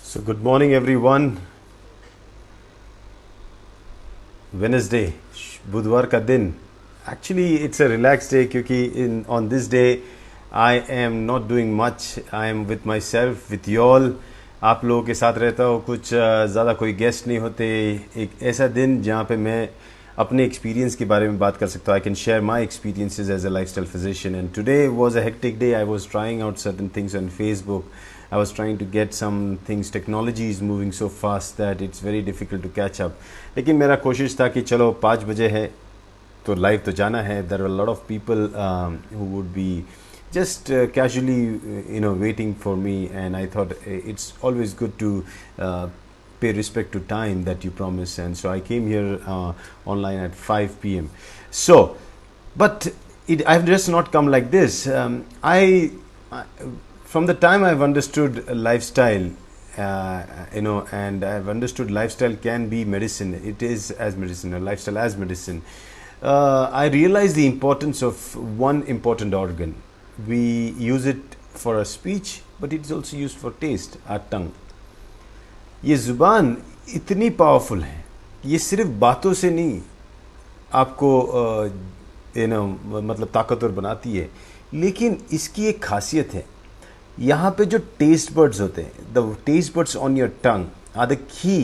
So good morning everyone. Wednesday, बुधवार का दिन. Actually it's a relaxed day क्योंकि on this day I am not doing much. I am with myself, with you all. आप लोगों के साथ रहता हूँ. कुछ ज़्यादा कोई गेस्ट नहीं होते. एक ऐसा दिन जहाँ पे मैं अपने एक्सपीरियंस के बारे में बात कर सकता हूँ. I can share my experiences as a lifestyle physician. And today was a hectic day. I was trying out certain things on Facebook. I was trying to get some things. Technology is moving so fast that it's very difficult to catch up. लेकिन मेरा कोशिश था कि चलो 5 बजे है तो live तो जाना है. There were a lot of people who would be just casually waiting for me, and I thought it's always good to pay respect to time that you promise, and so I came here online at 5 p.m. So but I've just not come like this. I from the time I've understood lifestyle, and I've understood lifestyle can be medicine. It is as medicine, a lifestyle as medicine. I realized the importance of one important organ. We use it for our speech, but it's also used for taste, our tongue. ये ज़ुबान इतनी powerful है. ये सिर्फ बातों से नहीं आपको मतलब ताकतवर बनाती है, लेकिन इसकी एक खासियत है. यहाँ पे जो टेस्ट बर्ड्स होते हैं, the taste buds on your tongue are the key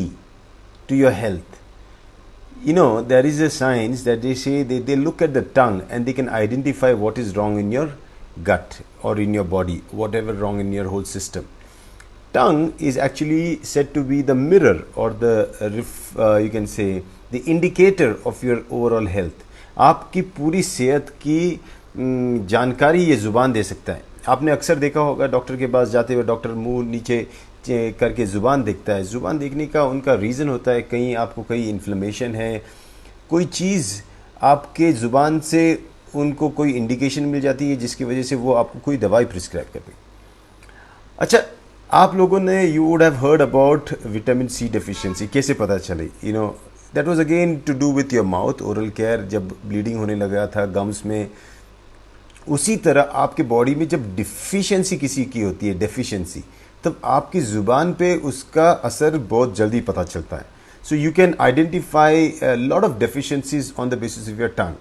to your health. There is a science that they say they look at the tongue and they can identify what is wrong in your gut or in your body, whatever wrong in your whole system. Tongue is actually said to be the mirror or the you can say the indicator of your overall health. आपकी पूरी सेहत की जानकारी ये ज़ुबान दे सकता है. आपने अक्सर देखा होगा डॉक्टर के पास जाते हुए डॉक्टर मुंह नीचे करके ज़ुबान देखता है. ज़ुबान देखने का उनका रीज़न होता है कहीं आपको कहीं इन्फ्लेमेशन है, कोई चीज़ आपके ज़ुबान से उनको कोई इंडिकेशन मिल जाती है जिसकी वजह से वो आपको कोई दवाई प्रिस्क्राइब कर दें. अच्छा, आप लोगों ने you would have heard about vitamin C deficiency. कैसे पता चले? That was again to do with your mouth. Oral care जब ब्लीडिंग होने लगा था गम्स में, उसी तरह आपके बॉडी में जब डिफिशिएंसी किसी की होती है, डेफिशिएंसी, तब आपकी ज़ुबान पे उसका असर बहुत जल्दी पता चलता है. So you can identify lot of deficiencies on the basis of your tongue.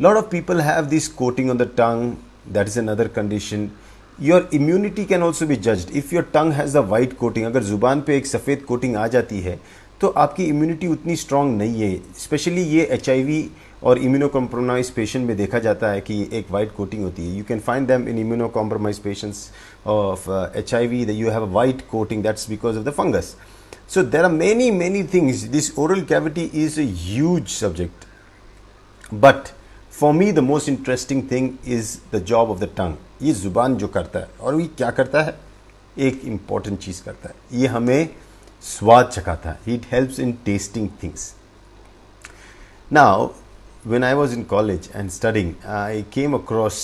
Lot of people have this coating on the tongue. That is another condition. Your immunity can also be judged. If your tongue has a white coating, अगर ज़ुबान पे एक सफ़ेद coating आ जाती है तो आपकी immunity उतनी स्ट्रांग नहीं है. स्पेशली ये HIV और इम्यूनोकॉम्प्रोमाइज पेशेंट में देखा जाता है कि एक वाइट कोटिंग होती है. You can find them in immunocompromised patients of HIV that you have a white coating. That's because of the fungus. So there are many things. This oral cavity is a huge subject, but for me the most interesting thing is the job of the tongue. ये ज़ुबान जो करता है, और ये क्या करता है? एक इम्पॉर्टेंट चीज़ करता है. ये हमें स्वाद चखाता है. It helps in tasting things. Now, when I was in college and studying, I came across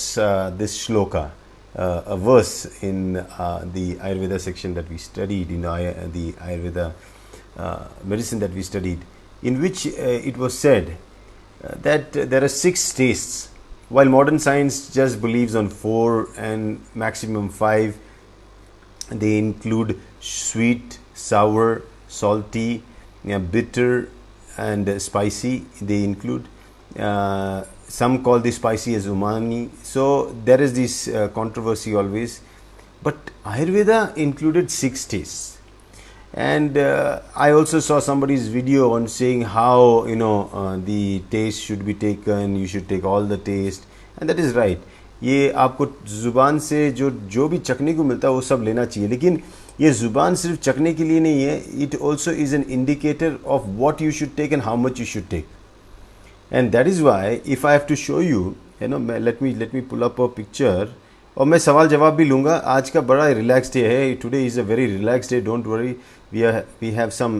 this shloka, a verse in the Ayurveda section that we studied, the Ayurveda medicine that we studied, in which it was said that there are 6 tastes, while modern science just believes on 4 and maximum 5. They include sweet, sour, salty, bitter, and spicy. They include some call the spicy as umami. So there is this controversy always, but Ayurveda included 6 tastes. And I also saw somebody's video on saying how the taste should be taken. You should take all the taste, and that is right. ये आपको ज़ुबान से जो भी चखने को मिलता है वो सब लेना चाहिए, लेकिन ये ज़ुबान सिर्फ चखने के लिए नहीं है. It also is an indicator of what you should take and how much you should take. And that is why if I have to show you, let me pull up a picture. और मैं सवाल जवाब भी लूँगा. आज का बड़ा relax day है. Today is a very relax day. Don't worry. We have some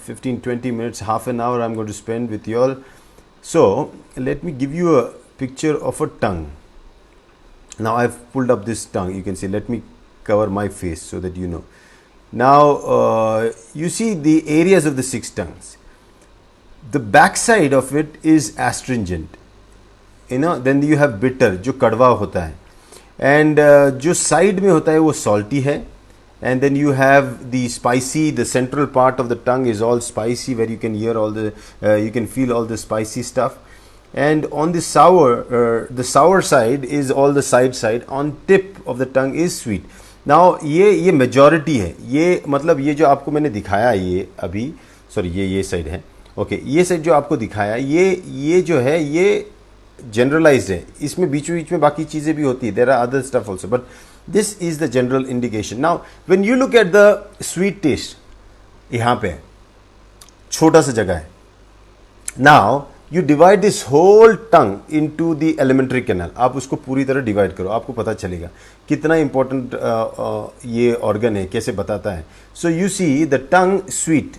15-20 minutes, half an hour I'm going to spend with you all. So let me give you a picture of a tongue. Now I've pulled up this tongue. You can see, let me cover my face so that you know. Now you see the areas of the 6 tongues. The back side of it is astringent. Then you have bitter, जो कड़वा होता है. And जो side में होता है वो salty है. and then you have the spicy, the central part of the tongue is all spicy, where you can hear all the you can feel all the spicy stuff. And on the sour side is all the side, on tip of the tongue is sweet. Now ये majority है, ये मतलब ये जो आपको मैंने दिखाया, ये अभी सॉरी ये साइड है, ओके, ये साइड जो आपको दिखाया, ये जो है ये जनरलाइज्ड है, इसमें बीच में बाकी चीज़ें भी होती है, there are other stuff also, but this is the general indication. Now when you look at the sweet taste, यहाँ पे छोटा सा जगह है. Now you divide this whole tongue into the alimentary canal, आप उसको पूरी तरह डिवाइड करो, आपको पता चलेगा कितना इंपॉर्टेंट ये ऑर्गन है, कैसे बताता है. So you see the tongue, sweet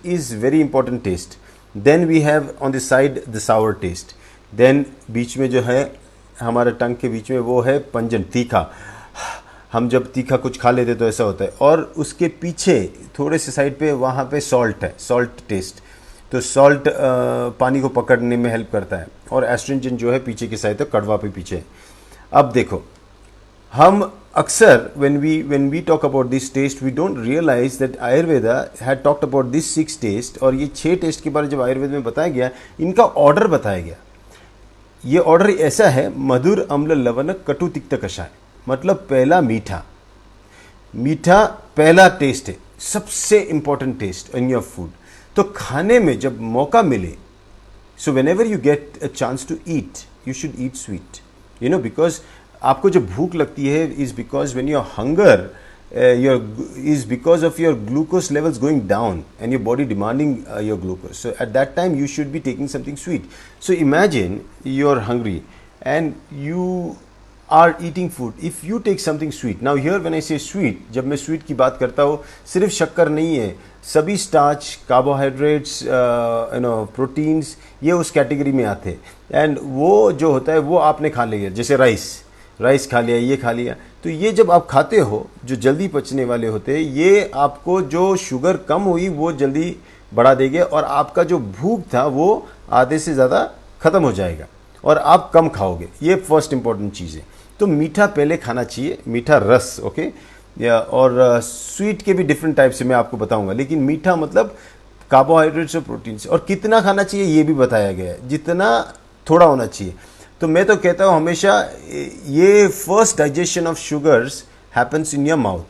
is very important taste. Then we have on the side the sour taste. Then बीच में जो है हमारे टंग के बीच में वो है पंजन, तीखा. हम जब तीखा कुछ खा लेते तो ऐसा होता है. और उसके पीछे थोड़े से साइड पे वहाँ पे सॉल्ट है, सॉल्ट टेस्ट. तो सॉल्ट पानी को पकड़ने में हेल्प करता है. और एस्ट्रिंजेंट जो है पीछे की साइड, तो कड़वा पे पीछे है. अब देखो, हम अक्सर when we talk about this taste, we don't realize that Ayurveda had talked about this 6 taste, और ये 6 टेस्ट के बारे जब आयुर्वेद में बताया गया, इनका ऑर्डर बताया गया. ये ऑर्डर ऐसा है, मधुर, अम्ल, लवण, कटु, तिक्त, कषाय. मतलब पहला मीठा पहला टेस्ट है, सबसे important taste in your food. तो खाने में जब मौका मिले, so whenever you get a chance to eat, you should eat sweet, you know, because आपको जब भूख लगती है is because when your hunger is because of your glucose levels going down and your body demanding your glucose. So at that time you should be taking something sweet. So imagine you're hungry and you are eating food. If you take something sweet, now here when I say sweet, जब मैं sweet की बात करता हूँ, सिर्फ शक्कर नहीं है, सभी स्टार्च, कार्बोहाइड्रेट्स, प्रोटीन्स, ये उस कैटेगरी में आते हैं. एंड वो जो होता है वो आपने खा लिया, जैसे राइस खा लिया, ये खा लिया. तो ये जब आप खाते हो, जो जल्दी पचने वाले होते हैं, ये आपको जो शुगर कम हुई वो जल्दी बढ़ा देंगे, और आपका जो भूख था वो आधे से ज़्यादा ख़त्म हो जाएगा और आप कम खाओगे. ये फर्स्ट इंपॉर्टेंट चीज़ है. तो मीठा पहले खाना चाहिए, मीठा रस, ओके. और स्वीट के भी डिफरेंट टाइप से मैं आपको बताऊंगा, लेकिन मीठा मतलब कार्बोहाइड्रेट्स और प्रोटीन्स. और कितना खाना चाहिए ये भी बताया गया है, जितना थोड़ा होना चाहिए. तो मैं तो कहता हूँ हमेशा, ये first digestion of sugars happens in your mouth.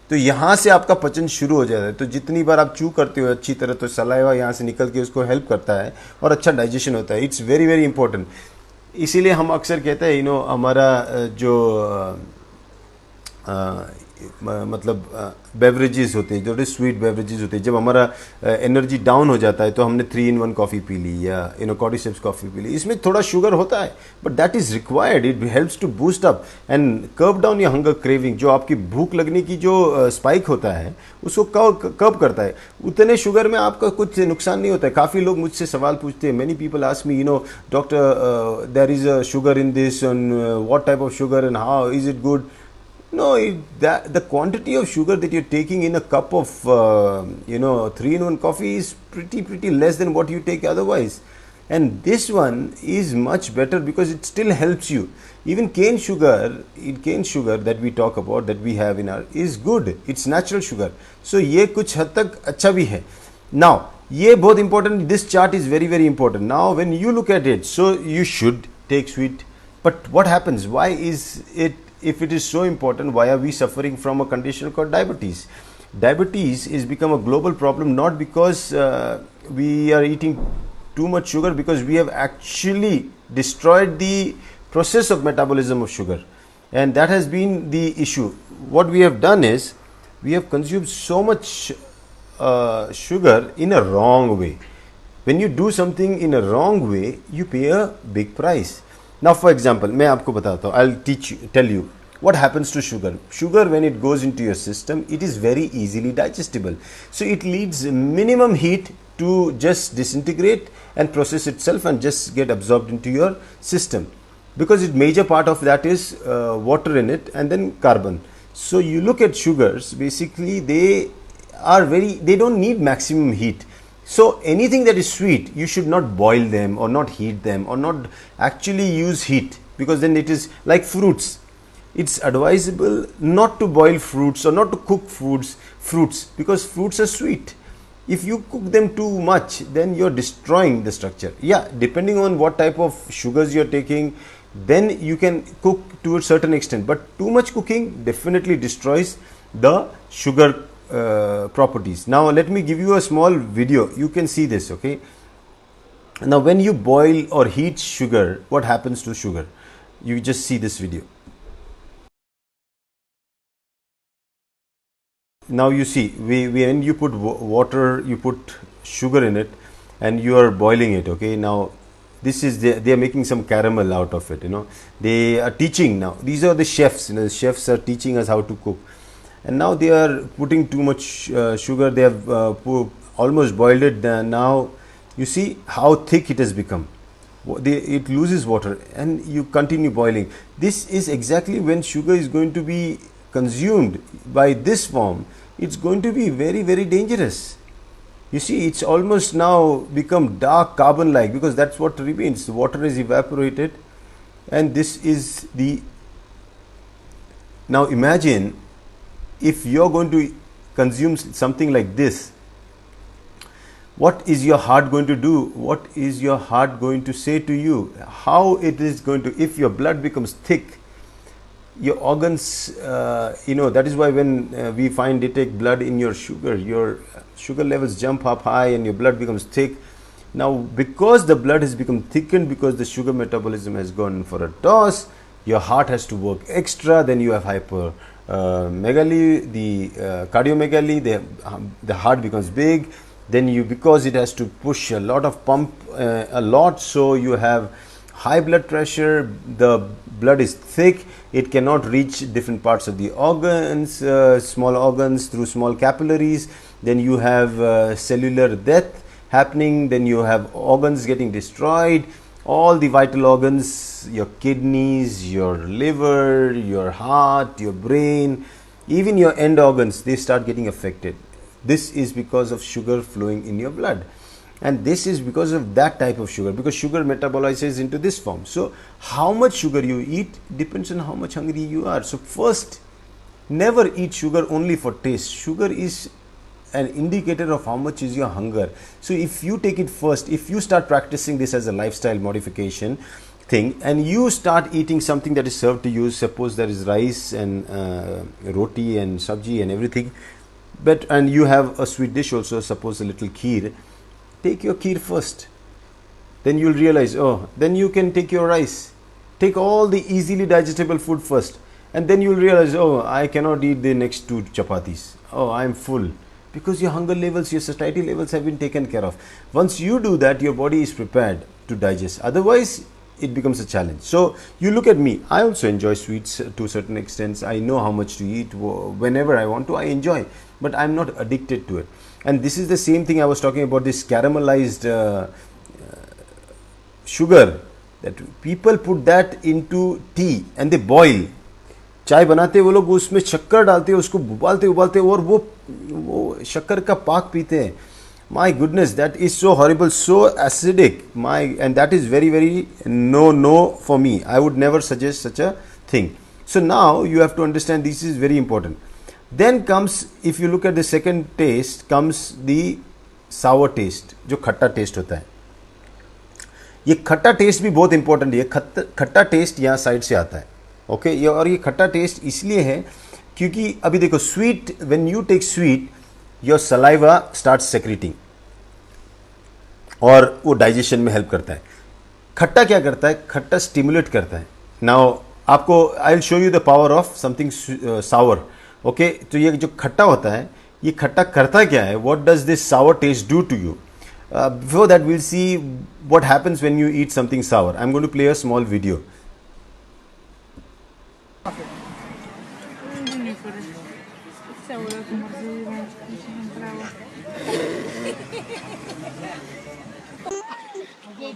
तो यहाँ से आपका पचन शुरू हो जाता है. तो जितनी बार आप चू करते हो अच्छी तरह, तो सलाइवा यहाँ से निकल के उसको हेल्प करता है और अच्छा डाइजेशन होता है. It's very very important. इसीलिए हम अक्सर कहते हैं, हमारा जो मतलब बेवरेजेस होते हैं, जो स्वीट बेवरेजेस होते हैं, जब हमारा एनर्जी डाउन हो जाता है तो हमने 3-in-1 कॉफ़ी पी ली या कॉर्डिसेप्स कॉफ़ी पी ली. इसमें थोड़ा शुगर होता है, but that is required. It helps to boost up and curb down your hunger craving. जो आपकी भूख लगने की जो स्पाइक होता है उसको कर्ब करता है. उतने शुगर में आपका कुछ नुकसान नहीं होता है. काफ़ी लोग मुझसे सवाल पूछते हैं, many people ask me, doctor, there is a sugar in this, and what type of sugar and how is it good. No, the quantity of sugar that you're taking in a cup of 3-in-1 coffee is pretty less than what you take otherwise. And this one is much better because it still helps you. Even cane sugar that we talk about, that we have in our, is good. It's natural sugar. So ये कुछ हद तक अच्छा भी है. Now ये बहुत important. This chart is very very important. Now when you look at it, so you should take sweet. But what happens? Why is it? If it is so important, why are we suffering from a condition called diabetes? Diabetes is become a global problem, not because we are eating too much sugar, because we have actually destroyed the process of metabolism of sugar, and that has been the issue. What we have done is we have consumed so much sugar in a wrong way. When you do something in a wrong way, you pay a big price. Now, for example, मैं आपको बताता हूँ, I'll tell you what happens to sugar. Sugar, when it goes into your system, it is very easily digestible. So it needs minimum heat to just disintegrate and process itself and just get absorbed into your system, because its major part of that is water in it and then carbon. So you look at sugars, basically they don't need maximum heat. So anything that is sweet, you should not boil them or not heat them or not actually use heat, because then it is like fruits. it's advisable not to boil fruits or not to cook fruits, because fruits are sweet. If you cook them too much, then you're destroying the structure. Yeah, depending on what type of sugars you're taking, then you can cook to a certain extent, but too much cooking definitely destroys the sugar properties. Now let me give you a small video, you can see this. Okay, now when you boil or heat sugar, what happens to sugar? You just see this video. Now you see, when you put water, you put sugar in it and you are boiling it. Okay, now this is they are making some caramel out of it. They are teaching. Now these are the chefs. The chefs are teaching us how to cook, and now they are putting too much sugar. They have almost boiled it. Now you see how thick it has become. It loses water and you continue boiling. This is exactly when sugar is going to be consumed by this form. It's going to be very, very dangerous. You see, it's almost now become dark carbon like, because that's what remains. The water is evaporated, and this is the. Now imagine if you're going to consume something like this. What is your heart going to do? What is your heart going to say to you? How it is going to, if your blood becomes thick, your organs, that is why when we find detect blood in your sugar levels jump up high and your blood becomes thick. Now, because the blood has become thickened, because the sugar metabolism has gone for a toss, your heart has to work extra. Then you have hypermegaly, the cardiomegaly, the heart becomes big. Then because it has to push a lot of pump a lot, so you have high blood pressure, the blood is thick, it cannot reach different parts of the organs, small organs through small capillaries. Then you have cellular death happening, then you have organs getting destroyed, all the vital organs, your kidneys, your liver, your heart, your brain, even your end organs, they start getting affected. This is because of sugar flowing in your blood, and this is because of that type of sugar, because sugar metabolizes into this form. So how much sugar you eat depends on how much hungry you are. So first, never eat sugar only for taste. Sugar is an indicator of how much is your hunger. So if you take it first, if you start practicing this as a lifestyle modification thing, and you start eating something that is served to you, suppose there is rice and roti and sabji and everything, and you have a sweet dish also, suppose a little kheer, take your kheer first. Then you'll realize, then you can take your rice. Take all the easily digestible food first, and then you'll realize, I cannot eat the next 2 chapatis. I'm full. Because your hunger levels, your satiety levels have been taken care of. Once you do that, your body is prepared to digest. Otherwise, it becomes a challenge. So you look at me, I also enjoy sweets to certain extents. I know how much to eat. Whenever I want to, I enjoy, but I'm not addicted to it. And this is the same thing I was talking about, this caramelized sugar, that people put that into tea and they boil. चाय बनाते वो लोग उसमें शक्कर डालते हैं, उसको उबालते उबालते और वो शक्कर का पाक पीते हैं. My goodness, that is so horrible, so acidic. And that is very, very no for me. I would never suggest such a thing. So now you have to understand, this is very important. Then comes, if you look at the second taste, comes the sour taste, जो खट्टा test होता है. ये खट्टा test भी बहुत important है. खट्टा टेस्ट यहाँ साइड से आता है. ओके, और ये खट्टा टेस्ट इसलिए है क्योंकि अभी देखो, sweet, when you take sweet, your saliva start secreting और वो डाइजेशन में हेल्प करता है. खट्टा क्या करता है? खट्टा स्टिमुलेट करता है. नाउ आपको I will show you the power of something sour. Okay, तो ये जो खट्टा होता है, ये खट्टा करता क्या है? What does this sour taste do to you? Before that we'll see what happens when you eat something sour. I am going to play a small video.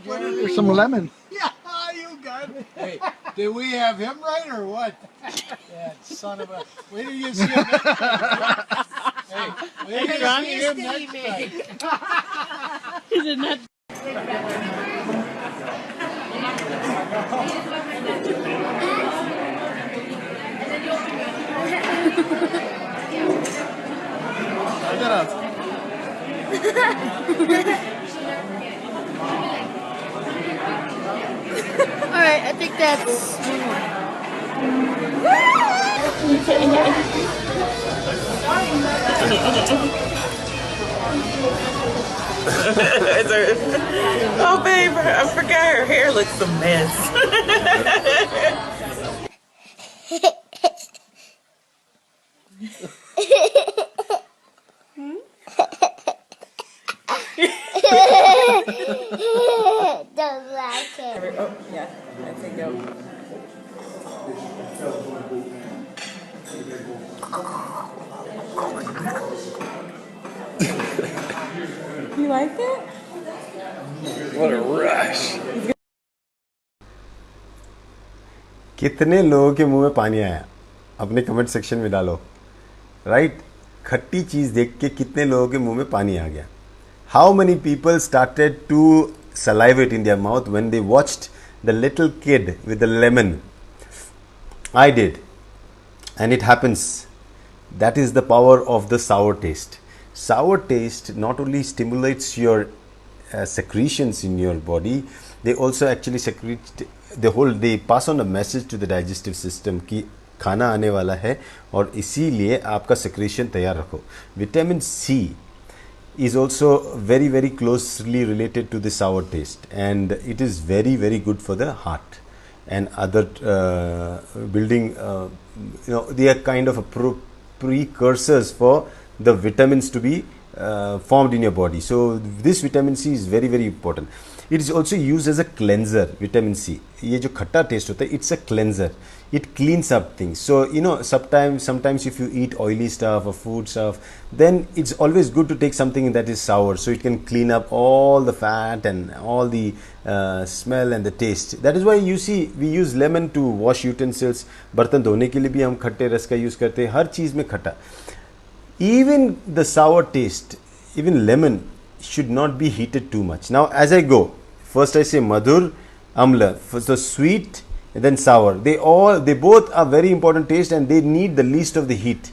There's some lemon. Yeah, you got it. Hey, did we have him right or what? Yeah, son of a. Wait till you see him next time. Hey, wait till you see him next time. He did not. इधर आओ. Alright, I think that's. Oh, babe, I forgot her hair looks a mess. Don't like it. Oh, yeah, that's a go. You like that? What a rush. कितने लोगों के मुंह में पानी आया अपने कमेंट सेक्शन में डालो. राइट, खट्टी चीज देख के कितने लोगों के मुंह में पानी आ गया. How many people started to salivate in their mouth when they watched the little kid with the lemon? I did, and it happens. That is the power of the sour taste. Sour taste not only stimulates your secretions in your body, they also actually secrete they pass on a message to the digestive system कि खाना आने वाला है और इसीलिए आपका secretion तैयार रखो. Vitamin C is also very very closely related to the sour taste, and it is very very good for the heart and other building, they are kind of a precursors for the vitamins to be formed in your body. So this vitamin C is very very important. It is also used as a cleanser. Vitamin C, ये जो खट्टा test होता है, it's a cleanser. It cleans up things. So sometimes if you eat oily stuff or food stuff, then it's always good to take something that is sour, so it can clean up all the fat and all the smell and the taste. That is why you see we use lemon to wash utensils. बर्तन धोने के लिए भी हम खट्टे रस का use करते हैं. हर चीज में खट्टा. Even the sour taste, even lemon should not be heated too much. Now as I go, first I say madhur, amla, first the sweet and then sour. They both are very important taste and they need the least of the heat.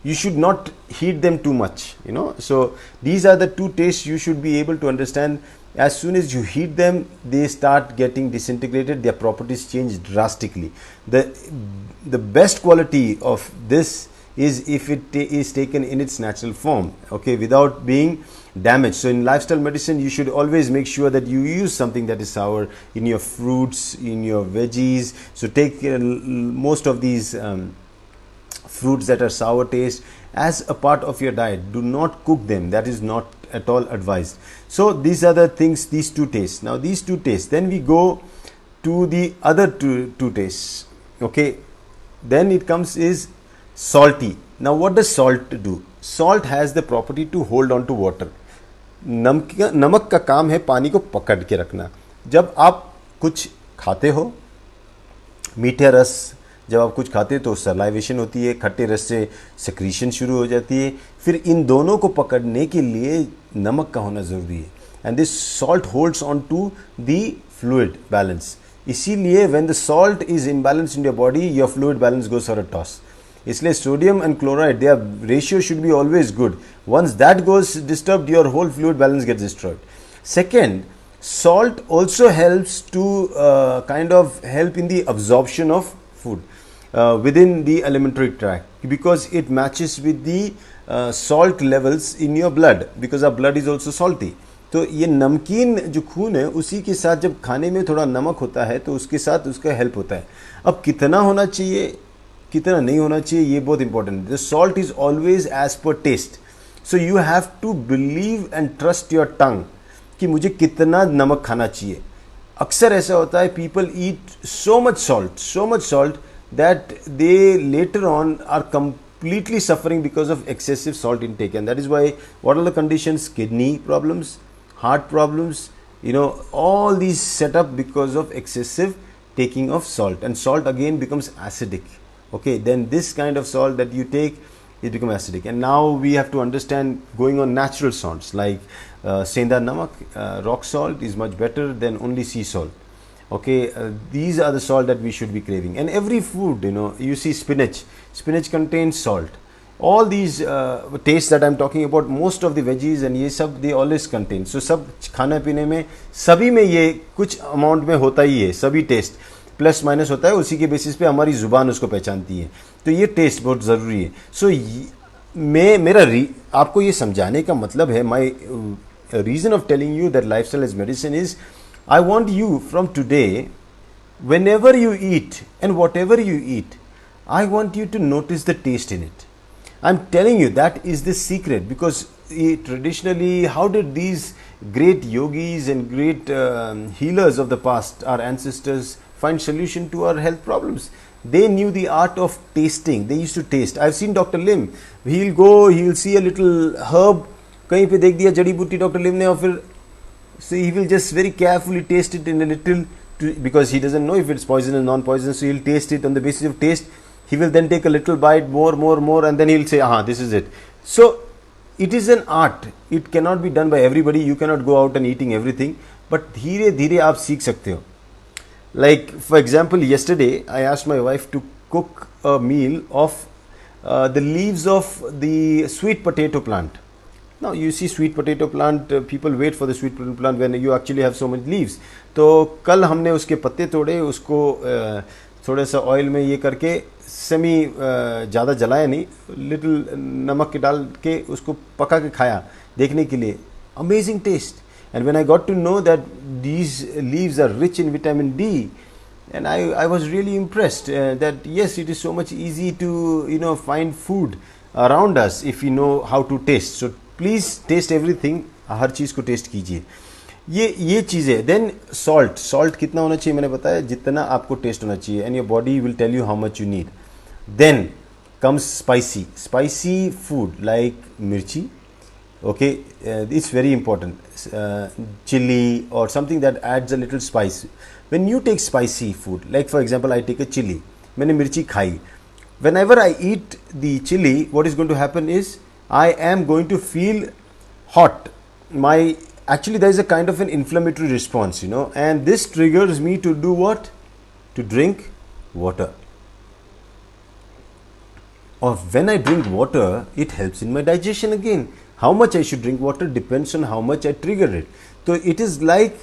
You should not heat them too much, so these are the two tastes you should be able to understand. As soon as you heat them, they start getting disintegrated, their properties change drastically. The best quality of this is if it is taken in its natural form, okay, without being damaged. So in lifestyle medicine, you should always make sure that you use something that is sour in your fruits, in your veggies. So take most of these fruits that are sour taste as a part of your diet. Do not cook them. That is not at all advised. So these are the things, these two tastes. Now these two tastes, then we go to the other two tastes, okay. Then it comes is salty. Now what does salt do? Salt has the property to hold on to water. नमक का काम है पानी को पकड़ के रखना. जब आप कुछ खाते हो, मीठे रस जब आप कुछ खाते हैं तो सलाइवेशन होती है, खट्टे रस से सेक्रीशन शुरू हो जाती है. फिर इन दोनों को पकड़ने के लिए नमक का होना ज़रूरी है. And this salt holds on to the fluid balance. इसीलिए when the salt is imbalance in your body, your fluid balance goes for a toss. इसलिए sodium and chloride, their ratio should be always good. Once that goes disturbed, your whole fluid balance gets destroyed. Second, salt also helps to kind of help in the absorption of food within the alimentary tract, because it matches with the salt levels in your blood, because our blood is also salty. तो ये नमकीन जो खून है उसी के साथ जब खाने में थोड़ा नमक होता है तो उसके साथ उसका हेल्प होता है. अब कितना होना चाहिए कितना नहीं होना चाहिए ये बहुत इंपॉर्टेंट है. The salt is always as per taste. So you have to believe and trust your tongue कि मुझे कितना नमक खाना चाहिए. अक्सर ऐसा होता है, people eat so much salt that they later on are completely suffering because of excessive salt intake. And that is why what are the conditions? Kidney problems, heart problems, all these set up because of excessive taking of salt. And salt again becomes acidic. Okay, then this kind of salt that you take, it becomes acidic. And now we have to understand, going on natural salts like senda namak, rock salt is much better than only sea salt. Okay, these are the salt that we should be craving. And every food, you see spinach spinach contains salt. All these tastes that I'm talking about, most of the veggies and ये सब they always contain. So सब खाने पीने में सभी में ये कुछ अमाउंट में होता ही है, सभी टेस्ट प्लस माइनस होता है, उसी के बेसिस पे हमारी जुबान उसको पहचानती है. तो ये टेस्ट बहुत ज़रूरी है. सो मेरा आपको ये समझाने का मतलब है, माई reason of telling you that lifestyle is medicine is I want you from today, whenever you eat and whatever you eat, I want you to notice the taste in it. I'm telling you that is the secret, because traditionally, how did these great yogis and great healers of the past, our ancestors, find solution to our health problems? They knew the art of tasting. They used to taste. I've seen Dr. Lim. He'll go, he'll see a little herb, कहीं पे देख दिया जड़ी बूटी doctor लिम ने, और फिर so he will just very carefully taste it in a little, because he doesn't know if it's poisonous or non-poisonous, so he'll taste it on the basis of taste. He will then take a little bite, more, and then he'll say, this is it. So it is an art. It cannot be done by everybody. You cannot go out and eating everything, but धीरे धीरे आप सीख सकते हो. Like for example, yesterday I asked my wife to cook a meal of the leaves of the sweet potato plant. Now you see sweet potato plant, people wait for the sweet potato plant when you actually have so many leaves. तो कल हमने उसके पत्ते तोड़े, उसको थोड़ा सा oil में ये करके सेमी ज़्यादा जलाया नहीं, लिटिल नमक के डाल के उसको पका के खाया देखने के लिए. Amazing taste. And when I got to know that these leaves are rich in vitamin D, and I was really impressed that yes, it is so much easy to find food around us if you know how to taste. So please taste everything. हर चीज़ को test कीजिए. ये चीज़ें. Then salt कितना होना चाहिए मैंने बताया, जितना आपको टेस्ट होना चाहिए, and your body will tell you how much you need. Then comes spicy food like mirchi. Okay, it's very important. Chili or something that adds a little spice. When you take spicy food, like for example, I take a chili. मैंने मिर्ची खाई. Whenever I eat the chili, what is going to happen is I am going to feel hot. Actually there is a kind of an inflammatory response, and this triggers me to do what? To drink water. Or when I drink water, it helps in my digestion again. How much I should drink water depends on how much I trigger it. So it is like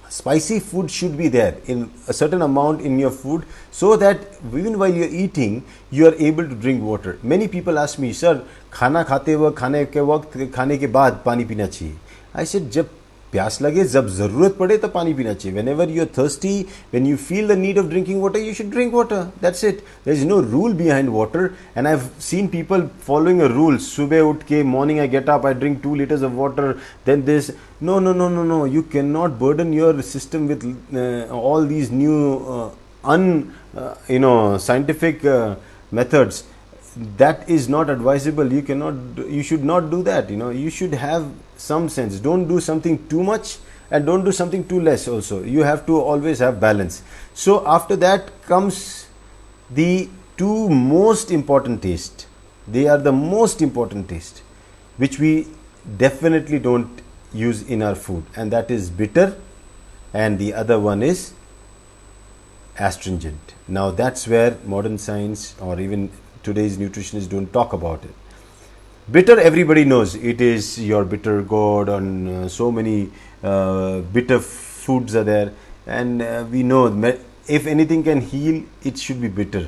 spicy food should be there in a certain amount in your food, so that even while you're eating, you are able to drink water. Many people ask me, sir, खाना खाते वक्त, खाने के वक्त, खाने के बाद पानी पीना चाहिए. I said, जब प्यास लगे, जब ज़रूरत पड़े तो पानी पीना चाहिए. Whenever you're thirsty, when you feel the need of drinking water, you should drink water. That's it. There is no rule behind water, and I've seen people following a rule. सुबह उठ के morning I get up, I drink 2 liters of water. Then this. No. You cannot burden your system with all these new scientific methods. That is not advisable. You should not do that. You should have some sense. Don't do something too much and don't do something too less also. You have to always have balance. So after that comes the two most important taste. They are the most important taste, which we definitely don't use in our food, and that is bitter, and the other one is astringent. Now that's where modern science or even today's nutritionists don't talk about it. Bitter, everybody knows it is your bitter gourd, and so many bitter foods are there, and we know if anything can heal, it should be bitter,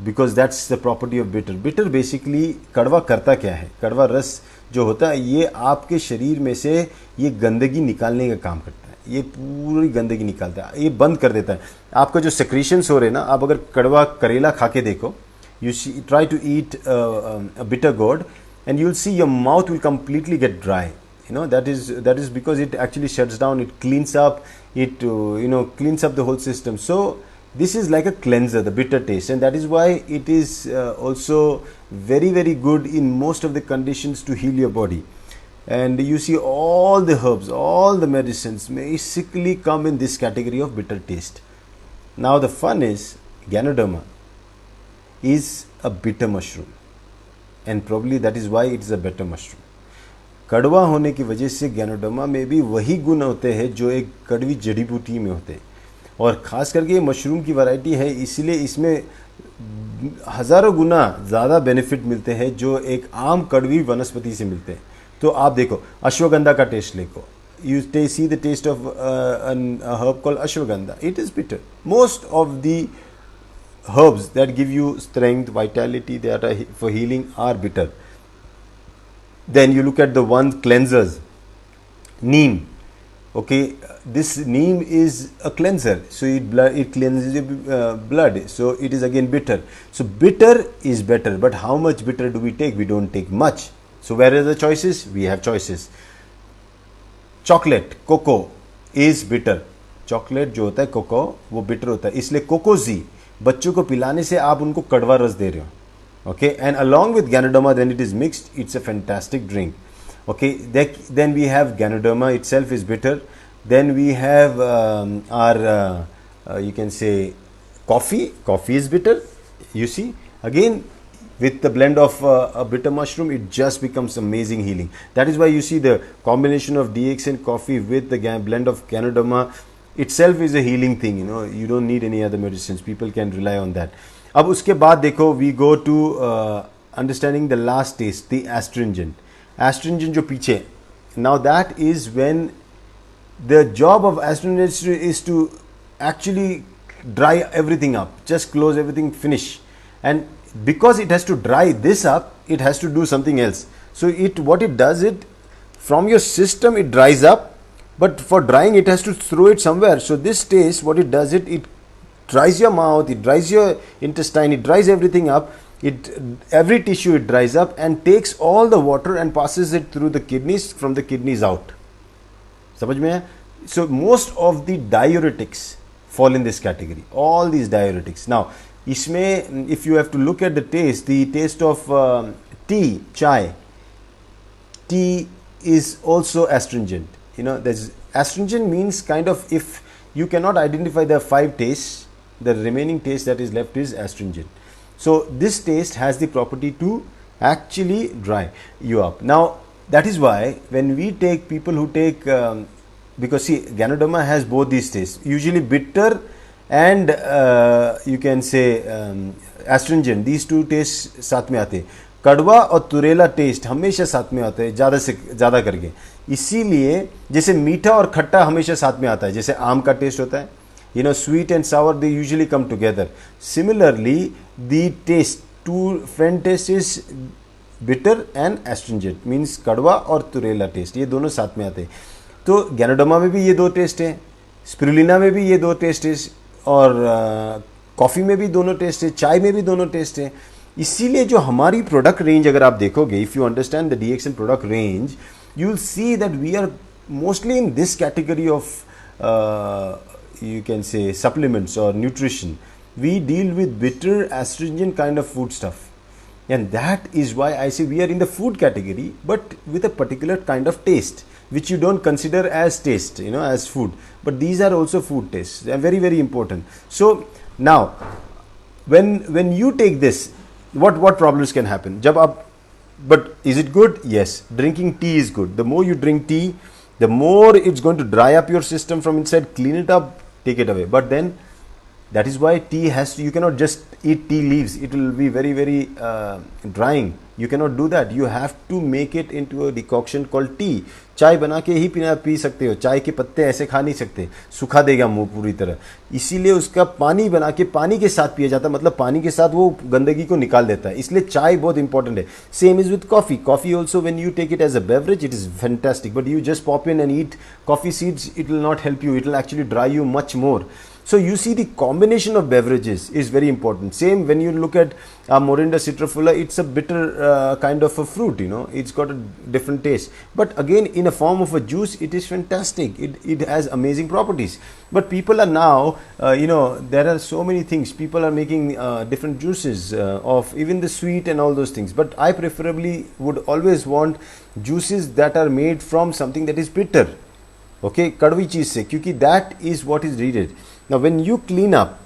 because that's the property of bitter. Bitter basically, कड़वा करता क्या है? कड़वा रस जो होता है, ये आपके शरीर में से ये गंदगी निकालने का काम करता है. ये पूरी गंदगी निकालता है, ये बंद कर देता है. आपका जो सेक्रीशंस हो रहे हैं ना, आप अगर कड़वा करेला खा के देखो, you try to eat a bitter gourd, and you'll see your mouth will completely get dry. That is because it actually shuts down, it cleans up, it cleans up the whole system. So this is like a cleanser, the bitter taste, and that is why it is also very, very good in most of the conditions to heal your body. And you see all the herbs, all the medicines basically come in this category of bitter taste. Now the fun is, Ganoderma is a bitter mushroom, and probably that is why it is a better mushroom. कड़वा होने की वजह से ganoderma में भी वही गुण होते हैं जो एक कड़वी जड़ी बूटी में होते हैं, और ख़ास करके ये मशरूम की वैरायटी है, इसलिए इसमें हज़ारों गुना ज़्यादा बेनिफिट मिलते हैं जो एक आम कड़वी वनस्पति से मिलते हैं। तो आप देखो अश्वगंधा का टेस्ट देखो, you see the taste of a herb called ashwagandha. It is bitter. Most of the herbs that give you strength, vitality, that are for healing are bitter. Then you look at the one cleansers, neem. Okay, this neem is a cleanser, so it cleanses your blood. So it is again bitter. So bitter is better, but how much bitter do we take? We don't take much. So where are the choices? We have choices. Chocolate cocoa is bitter, chocolate जो होता है cocoa वो bitter होता है, इसलिए कोकोजी बच्चों को पिलाने से आप उनको कड़वा रस दे रहे हो। Okay, and along with ganoderma when it is mixed it's a fantastic drink. Okay, then we have ganoderma itself is bitter. Then we have our you can say coffee is bitter. You see, again with the blend of a bitter mushroom, it just becomes amazing healing. That is why you see the combination of DXN coffee with the blend of Ganoderma itself is a healing thing. You know, you don't need any other medicines. People can rely on that. अब उसके बाद देखो, we go to understanding the last taste, the astringent. Astringent जो पीछे, now that is when the job of astringent is to actually dry everything up, just close everything, finish. And because it has to dry this up, it has to do something else. So what it does, it from your system it dries up, but for drying it has to throw it somewhere. So this taste, what it does, it dries your mouth, it dries your intestine, it dries everything up, every tissue it dries up and takes all the water and passes it through the kidneys, from the kidneys out. समझ में है? So most of the diuretics fall in this category, all these diuretics. Now इसमें if you have to look at the taste of tea, chai, tea is also astringent. You know, there's astringent means kind of, if you cannot identify the 5 tastes, the remaining taste that is left is astringent. So this taste has the property to actually dry you up. Now that is why when we take people who take because see, Ganoderma has both these tastes, usually bitter and you can say astringent, these two tastes साथ में आते हैं। कड़वा और तुरेला test हमेशा साथ में आता है, ज़्यादा से ज़्यादा करके। इसीलिए जैसे मीठा और खट्टा हमेशा साथ में आता है, जैसे आम का टेस्ट होता है, you know, sweet and sour, they usually come together. Similarly, the taste, two friend taste is bitter and astringent, means कड़वा और तुरेला टेस्ट, ये दोनों साथ में आते हैं। तो गैनोडर्मा में भी ये 2 टेस्ट हैं, स्पिरुलिना में भी ये 2 टेस्ट है, और कॉफ़ी में भी दोनों टेस्ट है, चाय में भी दोनों टेस्ट है। इसीलिए जो हमारी प्रोडक्ट रेंज अगर आप देखोगे, if you understand the DXN product range, you will see that we are mostly in this category of you can say supplements or nutrition. We deal with bitter, astringent kind of food stuff, and that is why I say we are in the food category, but with a particular kind of taste which you don't consider as taste, you know, as food, but these are also food tastes. They are very, very important. So now when you take this, what problems can happen? But is it good? Yes, drinking tea is good. The more you drink tea, the more it's going to dry up your system from inside, clean it up, take it away. But then that is why tea has to, you cannot just eat tea leaves, it will be very, very drying. You cannot do that. You have to make it into a decoction called tea. चाय बना के ही P सकते हो, चाय के पत्ते ऐसे खा नहीं सकते, सुखा देगा मुंह पूरी तरह। इसीलिए उसका पानी बना के पानी के साथ पिया जाता है, मतलब पानी के साथ वो गंदगी को निकाल देता है, इसलिए चाय बहुत इंपॉर्टेंट है। Same is with coffee. Coffee also when you take it as a beverage, it is fantastic, but you just pop in and eat coffee seeds, it will not help you, it will actually dry you much more. So you see, the combination of beverages is very important. Same when you look at Morinda citrifolium, it's a bitter kind of a fruit, you know, it's got a different taste, but again in a form of a juice it is fantastic, it has amazing properties. But people are now you know, there are so many things, people are making different juices of even the sweet and all those things, but I preferably would always want juices that are made from something that is bitter, okay, कड़वी चीज से, क्योंकि that is what is needed. Now when you clean up,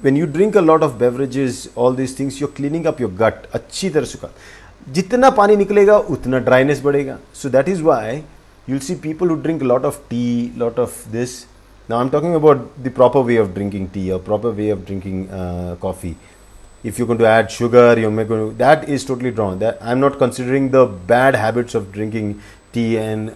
when you drink a lot of beverages, all these things, you're cleaning up your gut अच्छी तरह से। जितना पानी निकलेगा उतना ड्राइनेस बढ़ेगा. So that is why you'll see people who drink a lot of tea, lot of this. Now I'm talking about the proper way of drinking tea or proper way of drinking coffee. If you're going to add sugar, that is totally wrong. That I'm not considering the bad habits of drinking tea and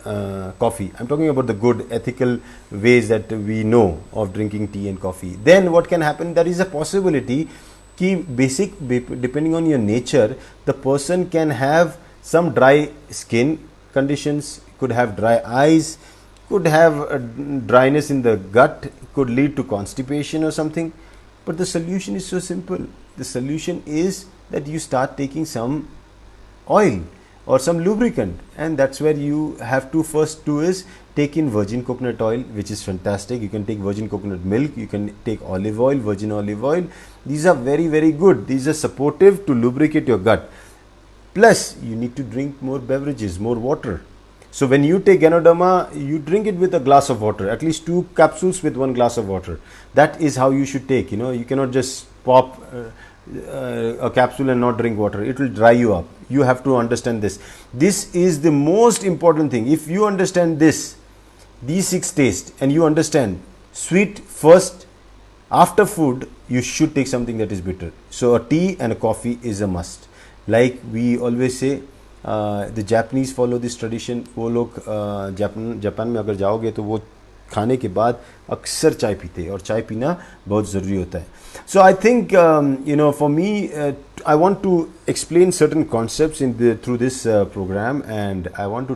coffee. I'm talking about the good ethical ways that we know of drinking tea and coffee. Then what can happen, there is a possibility कि basic depending on your nature, the person can have some dry skin conditions, could have dry eyes, could have dryness in the gut, could lead to constipation or something. But the solution is so simple. The solution is that you start taking some oil or some lubricant, and that's where you have to first do is take in virgin coconut oil, which is fantastic. You can take virgin coconut milk, you can take olive oil, virgin olive oil. These are very, very good. These are supportive to lubricate your gut. Plus you need to drink more beverages, more water. So when you take Ganoderma, you drink it with a glass of water, at least 2 capsules with 1 glass of water. That is how you should take. You cannot just pop a capsule and not drink water. It will dry you up. You have to understand this. This is the most important thing. If you understand this, these 6 tastes, and you understand sweet first, after food you should take something that is bitter. So a tea and a coffee is a must. Like we always say, the Japanese follow this tradition. वो लोग Japan में अगर जाओगे तो वो खाने के बाद अक्सर चाय पीते हैं, और चाय पीना बहुत ज़रूरी होता है. So I think for me I want to explain certain concepts through this program, and I want to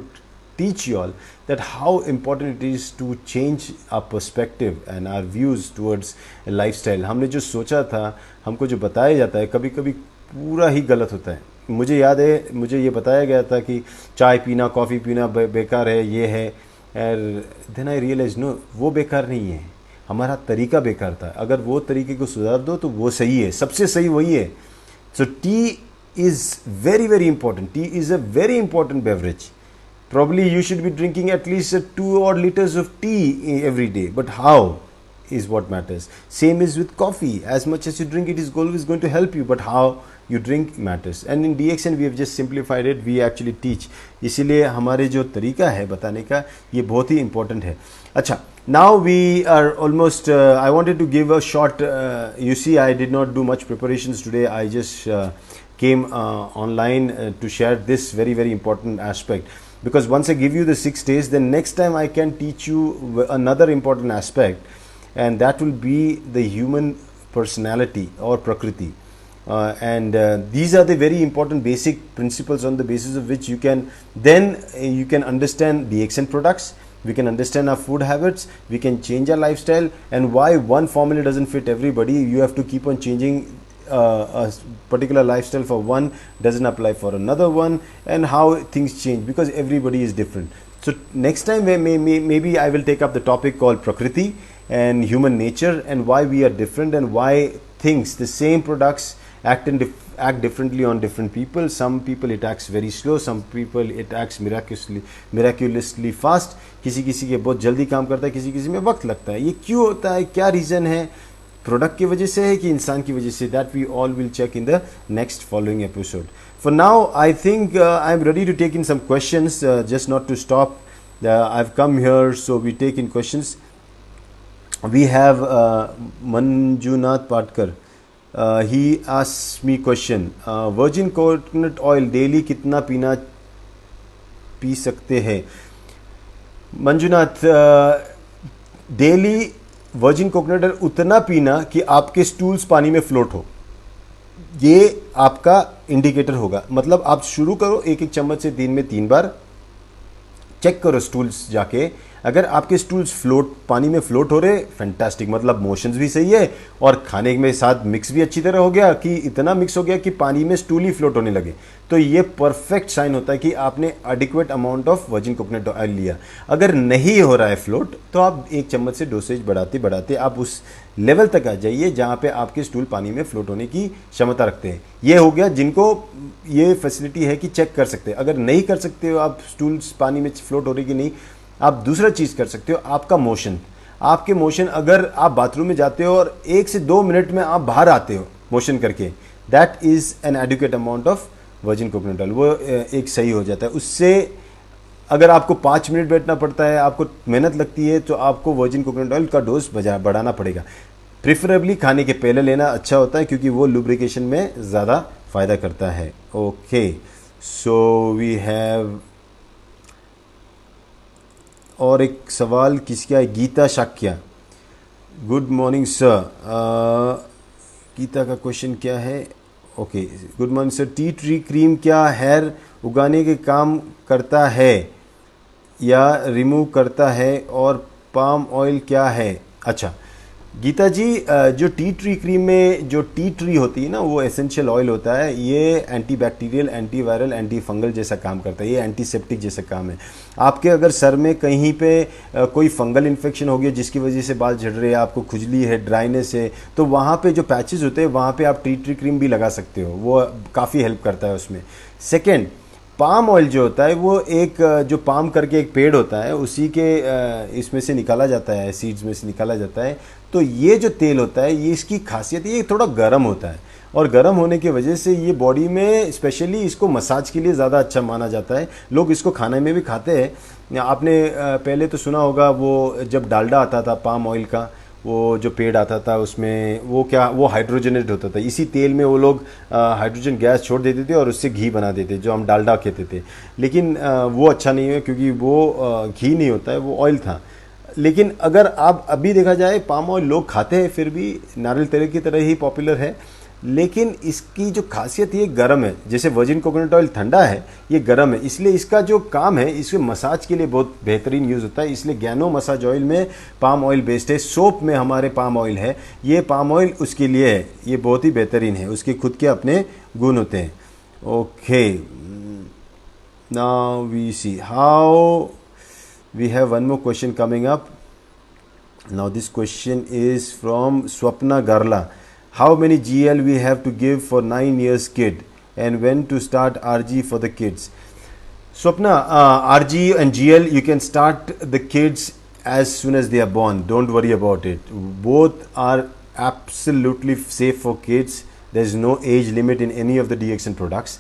teach you all that how important it is to change our perspective and our views towards a lifestyle. हमने जो सोचा था, हमको जो बताया जाता है, कभी कभी पूरा ही गलत होता है. मुझे याद है, मुझे ये बताया गया था कि चाय पीना, कॉफ़ी पीना बेकार है, ये है. देन आई रियलाइज नो, वो बेकार नहीं है, हमारा तरीका बेकार था. अगर वो तरीके को सुधार दो तो वो सही है, सबसे सही वही है. So tea is very very important. Tea is a very important beverage. Probably you should be drinking at least 2 odd liters of tea every day. But how is what matters. Same is with coffee. As much as you drink, it is always going to help you. But how you drink matters. And in DXN we have just simplified it. We actually teach. इसीलिए हमारे जो तरीका है बताने का, ये बहुत ही important है. अच्छा, now we are almost. I wanted to give a short. You see, I did not do much preparations today. I just came online to share this very very important aspect. Because once I give you the 6 days, then next time I can teach you another important aspect, and that will be the human personality or prakriti. And these are the very important basic principles on the basis of which you can understand DXN products. We can understand our food habits. We can change our lifestyle, and why one formula doesn't fit everybody. You have to keep on changing. A particular lifestyle for one doesn't apply for another one, and how things change because everybody is different. So next time maybe I will take up the topic called Prakriti and human nature, and why we are different, and why things, the same products act differently on different people. Some people it acts very slow, some people it acts miraculously fast. किसी के बहुत जल्दी काम करता है, किसी में वक्त लगता है. ये क्यों होता है, क्या रीज़न है? प्रोडक्ट की वजह से है कि इंसान की वजह से? That we all will check in the next following episode. For now I think I am ready to take in some questions, just not to stop. I have come here, so we take in questions. We have Manjunath Patkar. He asked me question, virgin coconut oil daily कितना पी सकते हैं? Manjunath, daily virgin coconut oil उतना पीना कि आपके stools पानी में फ्लोट हो, ये आपका इंडिकेटर होगा. मतलब आप शुरू करो 1-1 चम्मच से दिन में 3 बार. चेक करो स्टूल्स जाके, अगर आपके स्टूल्स पानी में फ्लोट हो रहे, फैंटास्टिक, मतलब मोशंस भी सही है और खाने में साथ मिक्स भी अच्छी तरह हो गया, कि इतना मिक्स हो गया कि पानी में स्टूल ही फ्लोट होने लगे, तो ये परफेक्ट साइन होता है कि आपने adequate amount of virgin coconut oil लिया. अगर नहीं हो रहा है फ्लोट, तो आप 1 चम्मच से डोसेज बढ़ाते आप उस लेवल तक आ जाइए जहाँ पे आपके स्टूल पानी में फ्लोट होने की क्षमता रखते हैं. ये हो गया जिनको ये फैसिलिटी है कि चेक कर सकते हैं. अगर नहीं कर सकते हो आप स्टूल्स पानी में फ्लोट हो रही कि नहीं, आप दूसरा चीज़ कर सकते हो, आपका मोशन. आपके मोशन, अगर आप बाथरूम में जाते हो और 1 से 2 मिनट में आप बाहर आते हो मोशन करके, that is an adequate amount of virgin coconut oil. वो एक सही हो जाता है. उससे अगर आपको 5 मिनट बैठना पड़ता है, आपको मेहनत लगती है, तो आपको वर्जिन कोकोनट ऑयल का डोज बढ़ाना पड़ेगा. प्रेफरेबली खाने के पहले लेना अच्छा होता है क्योंकि वो लुब्रिकेशन में ज़्यादा फ़ायदा करता है. ओके, सो वी हैव और एक सवाल किसका है? Geeta Shakya. Good morning sir. Geeta का क्वेश्चन क्या है? Okay, good morning sir. Tea tree cream क्या हेयर उगाने के काम करता है या रिमूव करता है, और पाम ऑयल क्या है? अच्छा गीता जी, जो टी ट्री क्रीम में जो टी ट्री होती है ना, वो एसेंशियल ऑयल होता है. ये anti bacterial, anti viral, anti fungal जैसा काम करता है. ये एंटीसेप्टिक जैसा काम है. आपके अगर सर में कहीं पे कोई फंगल इन्फेक्शन हो गया जिसकी वजह से बाल झड़ रहे हैं, आपको खुजली है, ड्राइनेस है, तो वहाँ पे जो पैचेस होते हैं वहाँ पे आप टी ट्री क्रीम भी लगा सकते हो. वो काफ़ी हेल्प करता है उसमें. सेकेंड, पाम ऑयल जो होता है वो एक जो पाम करके एक पेड़ होता है उसी के इसमें से निकाला जाता है, सीड्स में से निकाला जाता है. तो ये जो तेल होता है, ये इसकी खासियत ये थोड़ा गर्म होता है, और गर्म होने की वजह से ये बॉडी में स्पेशली इसको मसाज के लिए ज़्यादा अच्छा माना जाता है. लोग इसको खाने में भी खाते हैं. आपने पहले तो सुना होगा वो जब डालडा आता था पाम ऑयल का, वो जो पेड़ आता था उसमें वो हाइड्रोजनेट होता था. इसी तेल में वो लोग हाइड्रोजन गैस छोड़ देते थे और उससे घी बना देते, जो हम डालडा कहते थे. लेकिन वो अच्छा नहीं है क्योंकि वो घी नहीं होता है, वो ऑयल था. लेकिन अगर आप अभी देखा जाए, पाम ऑयल लोग खाते हैं, फिर भी नारियल तेल की तरह ही पॉपुलर है. लेकिन इसकी जो खासियत ये गर्म है. जैसे वर्जिन कोकोनट ऑयल ठंडा है, ये गर्म है, इसलिए इसका जो काम है इसके मसाज के लिए बहुत बेहतरीन यूज़ होता है. इसलिए गैनो मसाज ऑयल में पाम ऑयल बेस्ड है. सोप में हमारे पाम ऑयल है, ये पाम ऑयल उसके लिए है. ये बहुत ही बेहतरीन है, उसके खुद के अपने गुण होते हैं. Okay, now we see how we have one more question coming up. Now this question is from Swapna Garla. How many GL we have to give for 9 years kid, and when to start RG for the kids? Swapna, RG and GL you can start the kids as soon as they are born. Don't worry about it. Both are absolutely safe for kids. There is no age limit in any of the DXN products.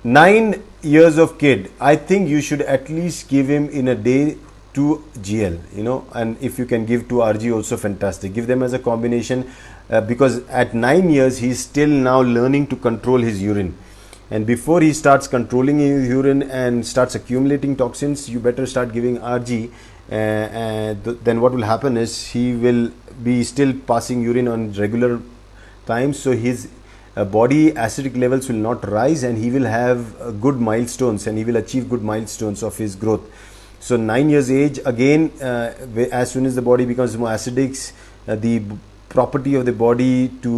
9 years of kid, I think you should at least give him in a day 2 GL, and if you can give 2 RG also fantastic. Give them as a combination because at 9 years he is still now learning to control his urine, and before he starts controlling his urine and starts accumulating toxins, you better start giving RG. Then what will happen is he will be still passing urine on regular times, so his body acidic levels will not rise, and he will have good milestones, and he will achieve good milestones of his growth. So 9 years age, again, as soon as the body becomes more acidic, the property of the body to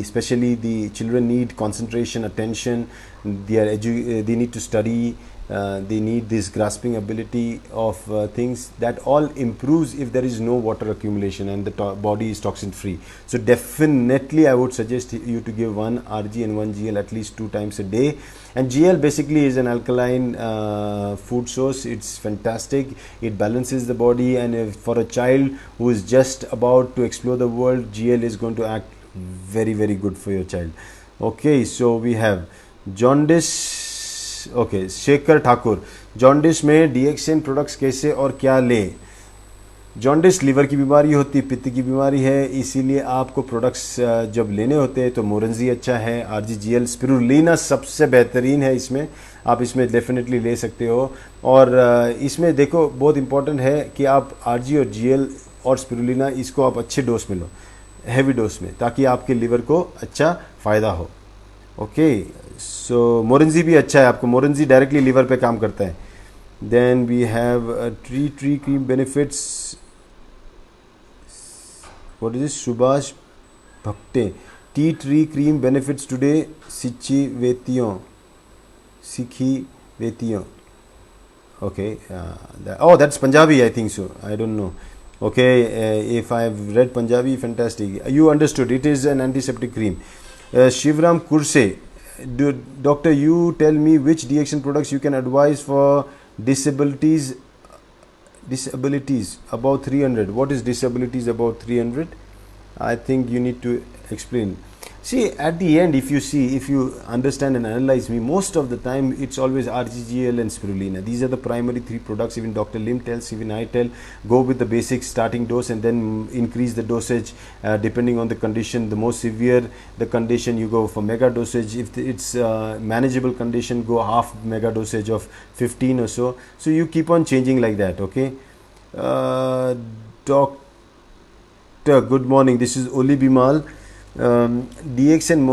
especially the children need concentration, attention, they need to study, they need this grasping ability of things. That all improves if there is no water accumulation and the body is toxin free. So definitely I would suggest you to give 1 RG and 1 GL at least 2 times a day. And GL basically is an alkaline food source. It's fantastic. It balances the body, and if for a child who is just about to explore the world, GL is going to act very, very good for your child. Okay, so we have jaundice. Okay, Shekhar Thakur, jaundice में DXN products कैसे और क्या ले? Jaundice liver की बीमारी होती है, पित्त की बीमारी है, इसीलिए आपको प्रोडक्ट्स जब लेने होते हैं तो मोरंजी अच्छा है, RG GL, स्पिरुलिना सबसे बेहतरीन है. इसमें आप इसमें डेफिनेटली ले सकते हो. और इसमें देखो बहुत इंपॉर्टेंट है कि आप RG और GL और स्पिरुलिना इसको आप अच्छे डोज में लो, हैवी डोज में, ताकि आपके लीवर को अच्छा फ़ायदा हो. ओके, सो मोरंजी भी अच्छा है, आपको मोरंजी डायरेक्टली लीवर पे काम करता है. Then we have tree cream benefits. What is this? Subhash Bhakte, tea tree cream benefits today. सिखी वेतियों. Okay, that's Punjabi, I think so. I don't know. Okay, if I've read Punjabi, fantastic. You understood. It is an antiseptic cream. Shivram Kurse, doctor, you tell me which DXN products you can advise for disabilities above 300. What is disabilities above 300? I think you need to explain. See, at the end, if you understand and analyze me, most of the time it's always RGGL and spirulina. These are the primary three products. Even Dr. Lim tells, even I tell, go with the basic starting dose and then increase the dosage depending on the condition. The more severe the condition, you go for mega dosage. If it's manageable condition, go half mega dosage of 15 or so. So you keep on changing like that, okay? Doctor, good morning. This is Oli Bimal. DXN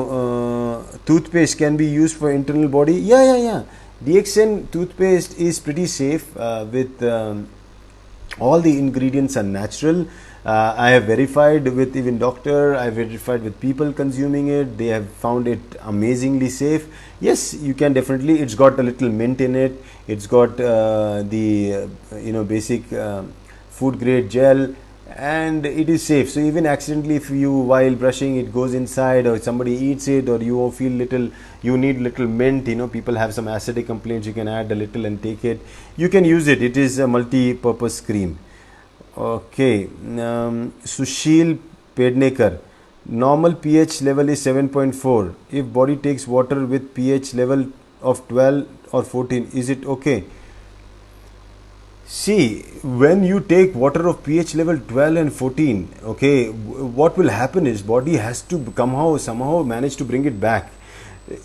toothpaste can be used for internal body. Yeah. DXN toothpaste is pretty safe with all the ingredients are natural. I have verified with even doctor, I have verified with people consuming it. They have found it amazingly safe. Yes, you can definitely, it's got a little mint in it. It's got the basic food grade gel, and it is safe. So even accidentally, if you while brushing it goes inside, or somebody eats it, or you feel you need little mint, people have some acidic complaints, you can add a little and take it. You can use it. It is a multi-purpose cream. Okay. Sushil Pednekar, normal pH level is 7.4. If body takes water with pH level of 12 or 14, is it okay? See, when you take water of pH level 12 and 14, okay, what will happen is body has to somehow manage to bring it back.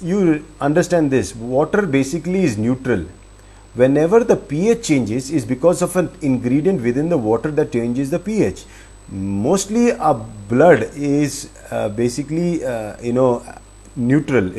You understand this, water basically is neutral. Whenever the pH changes is because of an ingredient within the water that changes the pH. Mostly our blood is basically neutral,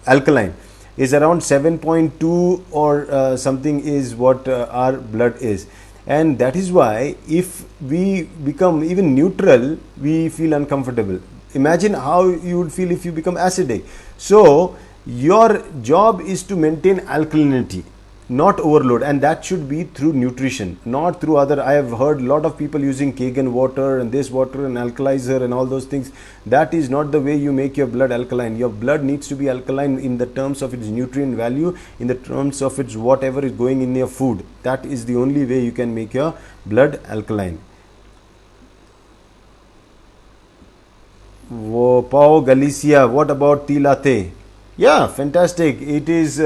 alkaline. Is around 7.2 or something is what our blood is, and that is why if we become even neutral, we feel uncomfortable. Imagine how you would feel if you become acidic. So your job is to maintain alkalinity, not overload, and that should be through nutrition, not through other. I have heard a lot of people using Kangen water and this water and alkalizer and all those things. That is not the way you make your blood alkaline. Your blood needs to be alkaline in the terms of its nutrient value, in the terms of its whatever is going in your food. That is the only way you can make your blood alkaline. Pau Galicia, what about tea latte? Yeah, fantastic. It is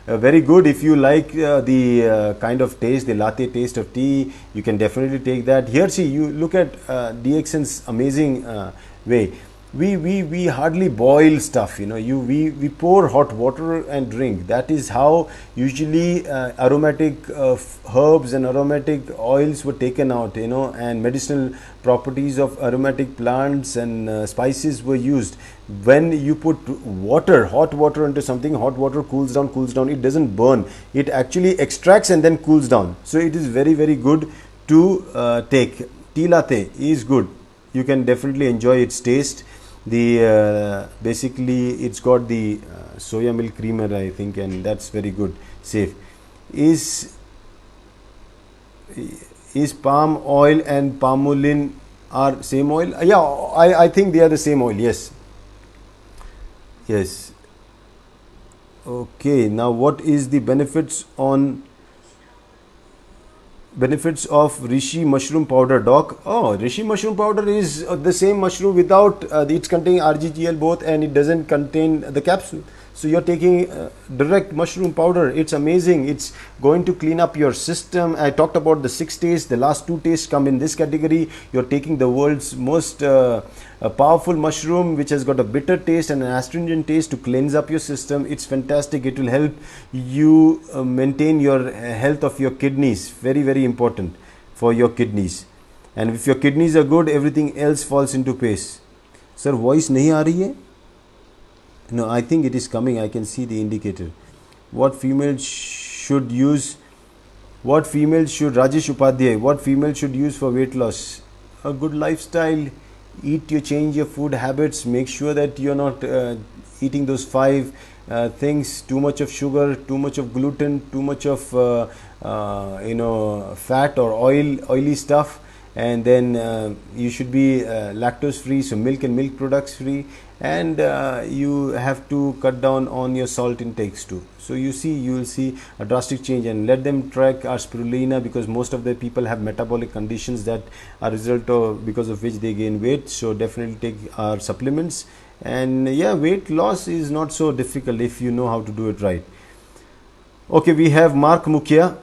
very good if you like the kind of taste, the latte taste of tea. You can definitely take that. Here, see, you look at DXN's amazing way. We hardly boil stuff, we pour hot water and drink. That is how usually aromatic herbs and aromatic oils were taken out, and medicinal properties of aromatic plants and spices were used. When you put hot water into something, hot water cools down, it doesn't burn. It actually extracts and then cools down. So it is very, very good to take. Tea latte is good. You can definitely enjoy its taste. The basically it's got the soya milk creamer, I think, and that's very good, safe. Is palm oil and palmolin are same oil? Yeah, I think they are the same oil. Yes. Okay, now what is the benefits of Rishi mushroom powder, doc? Oh, Rishi mushroom powder is the same mushroom without it's containing RGGL both, and it doesn't contain the capsule. So you're taking direct mushroom powder. It's amazing. It's going to clean up your system. I talked about the 6 tastes. The last 2 tastes come in this category. You're taking the world's most powerful mushroom, which has got a bitter taste and an astringent taste to cleanse up your system. It's fantastic. It will help you maintain your health of your kidneys. Very, very important for your kidneys. And if your kidneys are good, everything else falls into place. Sir, voice nahi aa rahi hai? No, I think it is coming. I can see the indicator. What female should Rajesh Upadhyay, what female should use for weight loss? A good lifestyle. Change your food habits. Make sure that you're not eating those 5 things. Too much of sugar, too much of gluten, too much of fat or oily stuff. and then you should be lactose free, so milk and milk products free, and you have to cut down on your salt intakes too. So you will see a drastic change, and let them track our spirulina, because most of the people have metabolic conditions that are result of because of which they gain weight. So definitely take our supplements, and yeah, weight loss is not so difficult if you know how to do it right. Okay, we have Mark Mukhia.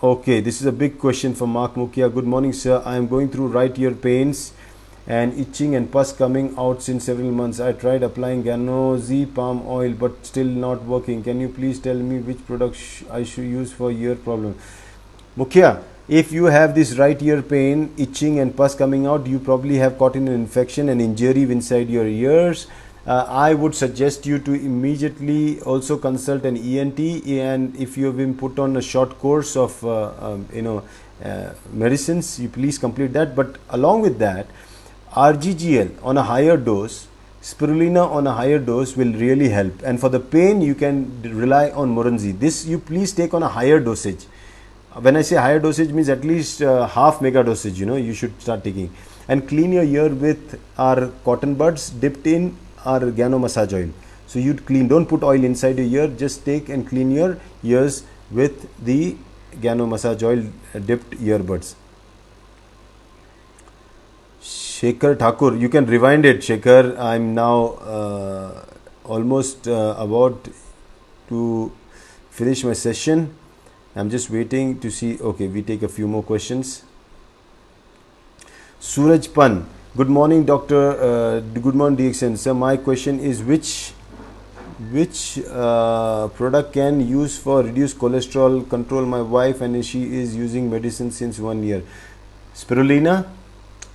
Okay, this is a big question for Mark Mukhia. Good morning, sir. I am going through right ear pains and itching and pus coming out since several months. I tried applying Ganozi palm oil but still not working. Can you please tell me which product I should use for ear problem? Mukhia, if you have this right ear pain, itching and pus coming out, you probably have caught in an infection and injury inside your ears. I would suggest you to immediately also consult an ENT, and if you have been put on a short course of medicines, you please complete that. But along with that, RGGL on a higher dose, spirulina on a higher dose will really help. And for the pain, you can rely on Moranzi. This you please take on a higher dosage. When I say higher dosage, means at least half mega dosage, you should start taking. And clean your ear with our cotton buds dipped in our Gano massage oil. So you'd clean, don't put oil inside your ear, just take and clean your ears with the Gano massage oil dipped earbuds. Shekhar Thakur, you can rewind it, Shekhar. I'm now almost about to finish my session. I'm just waiting to see. Okay, we take a few more questions. Suraj Pan, good morning, doctor. Good morning, DXN. Sir, my question is which product can use for reduced cholesterol control? My wife and she is using medicine since 1 year. Spirulina.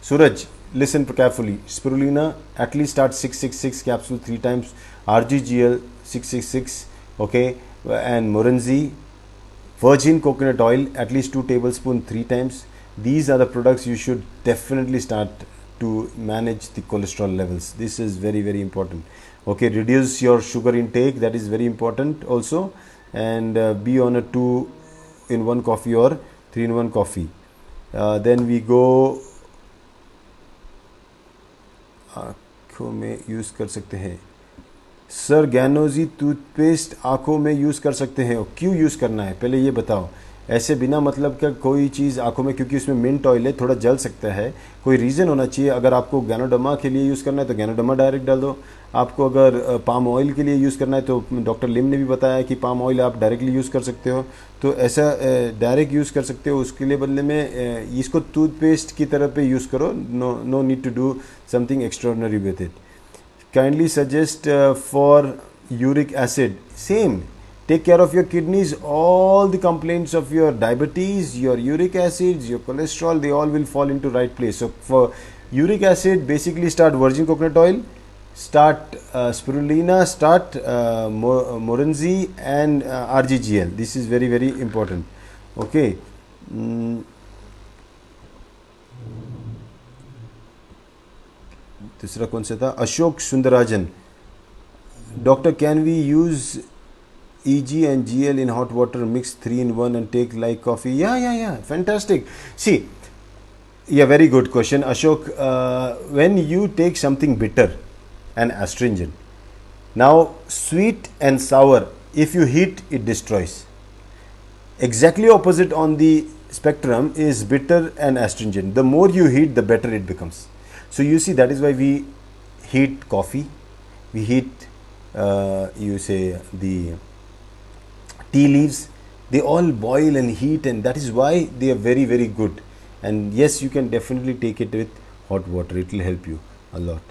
Suraj, listen carefully. Spirulina, at least start 666 capsule 3 times. RGGL 666, okay, and Moranzi. Virgin coconut oil, at least 2 tablespoons 3 times. These are the products you should definitely start to manage the cholesterol levels. This is very, very important. Okay, reduce your sugar intake, that is very important also. And be on a 2-in-1 coffee or 3-in-1 coffee. Then we go आँखों में use कर सकते हैं. Sir गैनोजी toothpaste आँखों में use कर सकते हैं, क्यों यूज़ करना है पहले ये बताओ. ऐसे बिना मतलब का कोई चीज़ आँखों में, क्योंकि उसमें मिंट ऑयल है, थोड़ा जल सकता है, कोई रीज़न होना चाहिए. अगर आपको गैनोडर्मा के लिए यूज़ करना है तो गैनोडर्मा डायरेक्ट डाल दो. आपको अगर पाम ऑयल के लिए यूज़ करना है तो डॉक्टर लिम ने भी बताया कि पाम ऑयल आप डायरेक्टली यूज़ कर सकते हो, तो ऐसा डायरेक्ट यूज़ कर सकते हो. उसके लिए बदले में इसको टूथपेस्ट की तरह पे यूज़ करो. No need to do something extraordinary with it. Kindly suggest for uric acid. Same. Take care of your kidneys. All the complaints of your diabetes, your uric acids, your cholesterol, they all will fall into right place. So for uric acid, basically start virgin coconut oil, start spirulina, start Moranzi and RGGL. This is very, very important. Okay. तीसरा कौन सा था? Ashok Sundarajan. Doctor, can we use EG and GL in hot water, mix 3-in-1 and take like coffee? Yeah, fantastic. See, yeah, very good question, Ashok. When you take something bitter and astringent, now sweet and sour, if you heat, it destroys. Exactly opposite on the spectrum is bitter and astringent. The more you heat, the better it becomes. So you see, that is why we heat coffee, we heat the tea leaves, they all boil and heat, and that is why they are very, very good. And yes, you can definitely take it with hot water, it will help you a lot.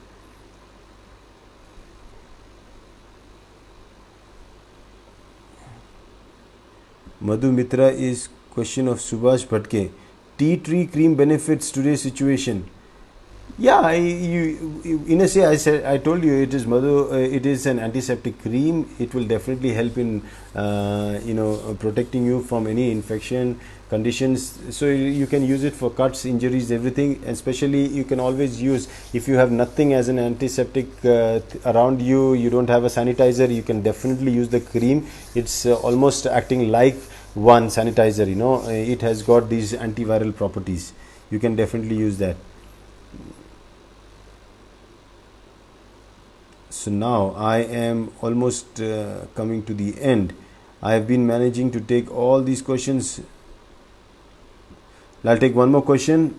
Madhu Mitra is question of Subhash Bhatke. Tea tree cream benefits today's situation. Yeah, in a say, I told you it is it is an antiseptic cream. It will definitely help in protecting you from any infection conditions. So you can use it for cuts, injuries, everything. Especially you can always use, if you have nothing as an antiseptic around you, you don't have a sanitizer, you can definitely use the cream. It's almost acting like one sanitizer, it has got these antiviral properties. You can definitely use that. So now I am almost coming to the end. I have been managing to take all these questions. I'll take one more question.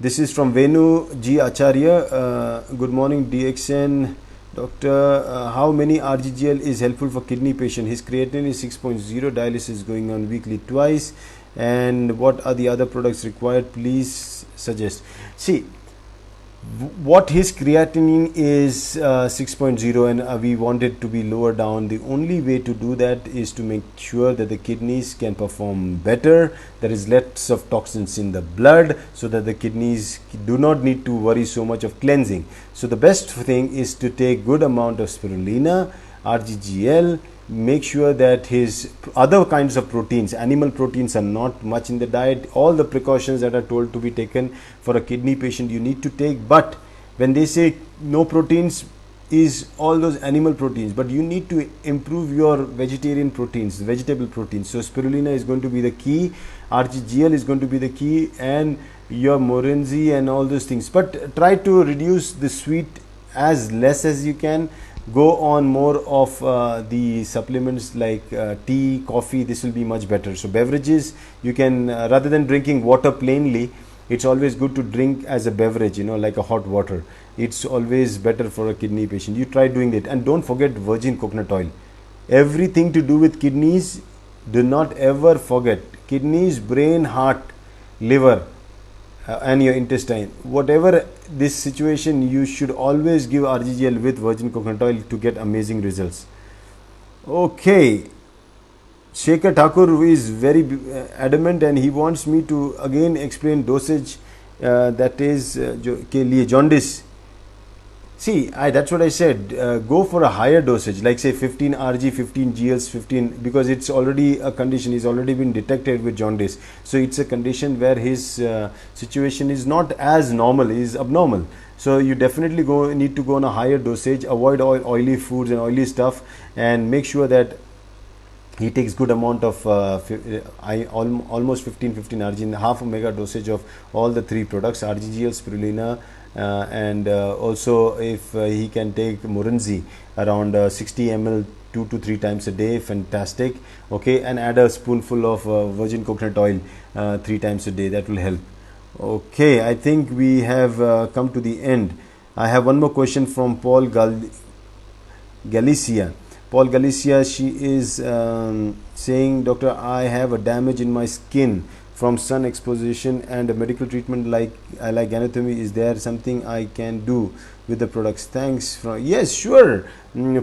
This is from Venu G. Acharya. Good morning, DXN. Doctor, how many RGGL is helpful for kidney patient? His creatinine is 6.0, dialysis going on weekly twice. And what are the other products required? Please suggest. See, what his creatinine is 6.0 and we want it to be lower down. The only way to do that is to make sure that the kidneys can perform better. There is less of toxins in the blood, so that the kidneys do not need to worry so much of cleansing. So the best thing is to take good amount of spirulina, RGGL. Make sure that his other kinds of proteins, animal proteins, are not much in the diet. All the precautions that are told to be taken for a kidney patient you need to take. But when they say no proteins, is all those animal proteins, but you need to improve your vegetarian proteins, vegetable proteins. So spirulina is going to be the key, RGGL is going to be the key, and your Morinzi and all those things. But try to reduce the sweet as less as you can. Go on more of the supplements like tea, coffee. This will be much better. So beverages, you can rather than drinking water plainly, it's always good to drink as a beverage, like a hot water. It's always better for a kidney patient. You try doing it, and don't forget virgin coconut oil. Everything to do with kidneys, do not ever forget. Kidneys, brain, heart, liver, and your intestine, whatever this situation, you should always give RGGL with virgin coconut oil to get amazing results. Okay, Shekhar Thakur is very adamant and he wants me to again explain dosage, that is के लिए jaundice. See, that's what I said. Go for a higher dosage, like say 15 Rg, 15 GLs, 15, because it's already a condition. He's already been detected with jaundice. So it's a condition where his situation is not as normal, is abnormal. So you definitely need to go on a higher dosage. Avoid oily foods and oily stuff, and make sure that he takes good amount of almost 15 Rg, half a mega dosage of all the three products, RGGL, spirulina, and also if he can take Morinzi around 60 ml 2 to 3 times a day, fantastic. Okay, and add a spoonful of virgin coconut oil 3 times a day. That will help. Okay, I think we have come to the end. I have one more question from Paul Galicia. Paul Galicia, she is saying, Doctor, I have a damage in my skin from sun exposition and a medical treatment like ganotomy. Is there something I can do with the products? Thanks. Yes, sure.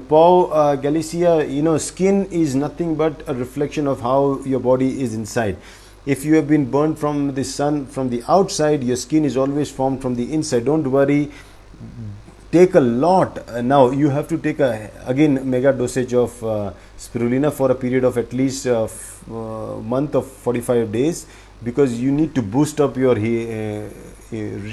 Paul Galicia, skin is nothing but a reflection of how your body is inside. If you have been burned from the sun from the outside, your skin is always formed from the inside. Don't worry. Take a lot. Now you have to take again mega dosage of spirulina for a period of at least a month of 45 days, because you need to boost up your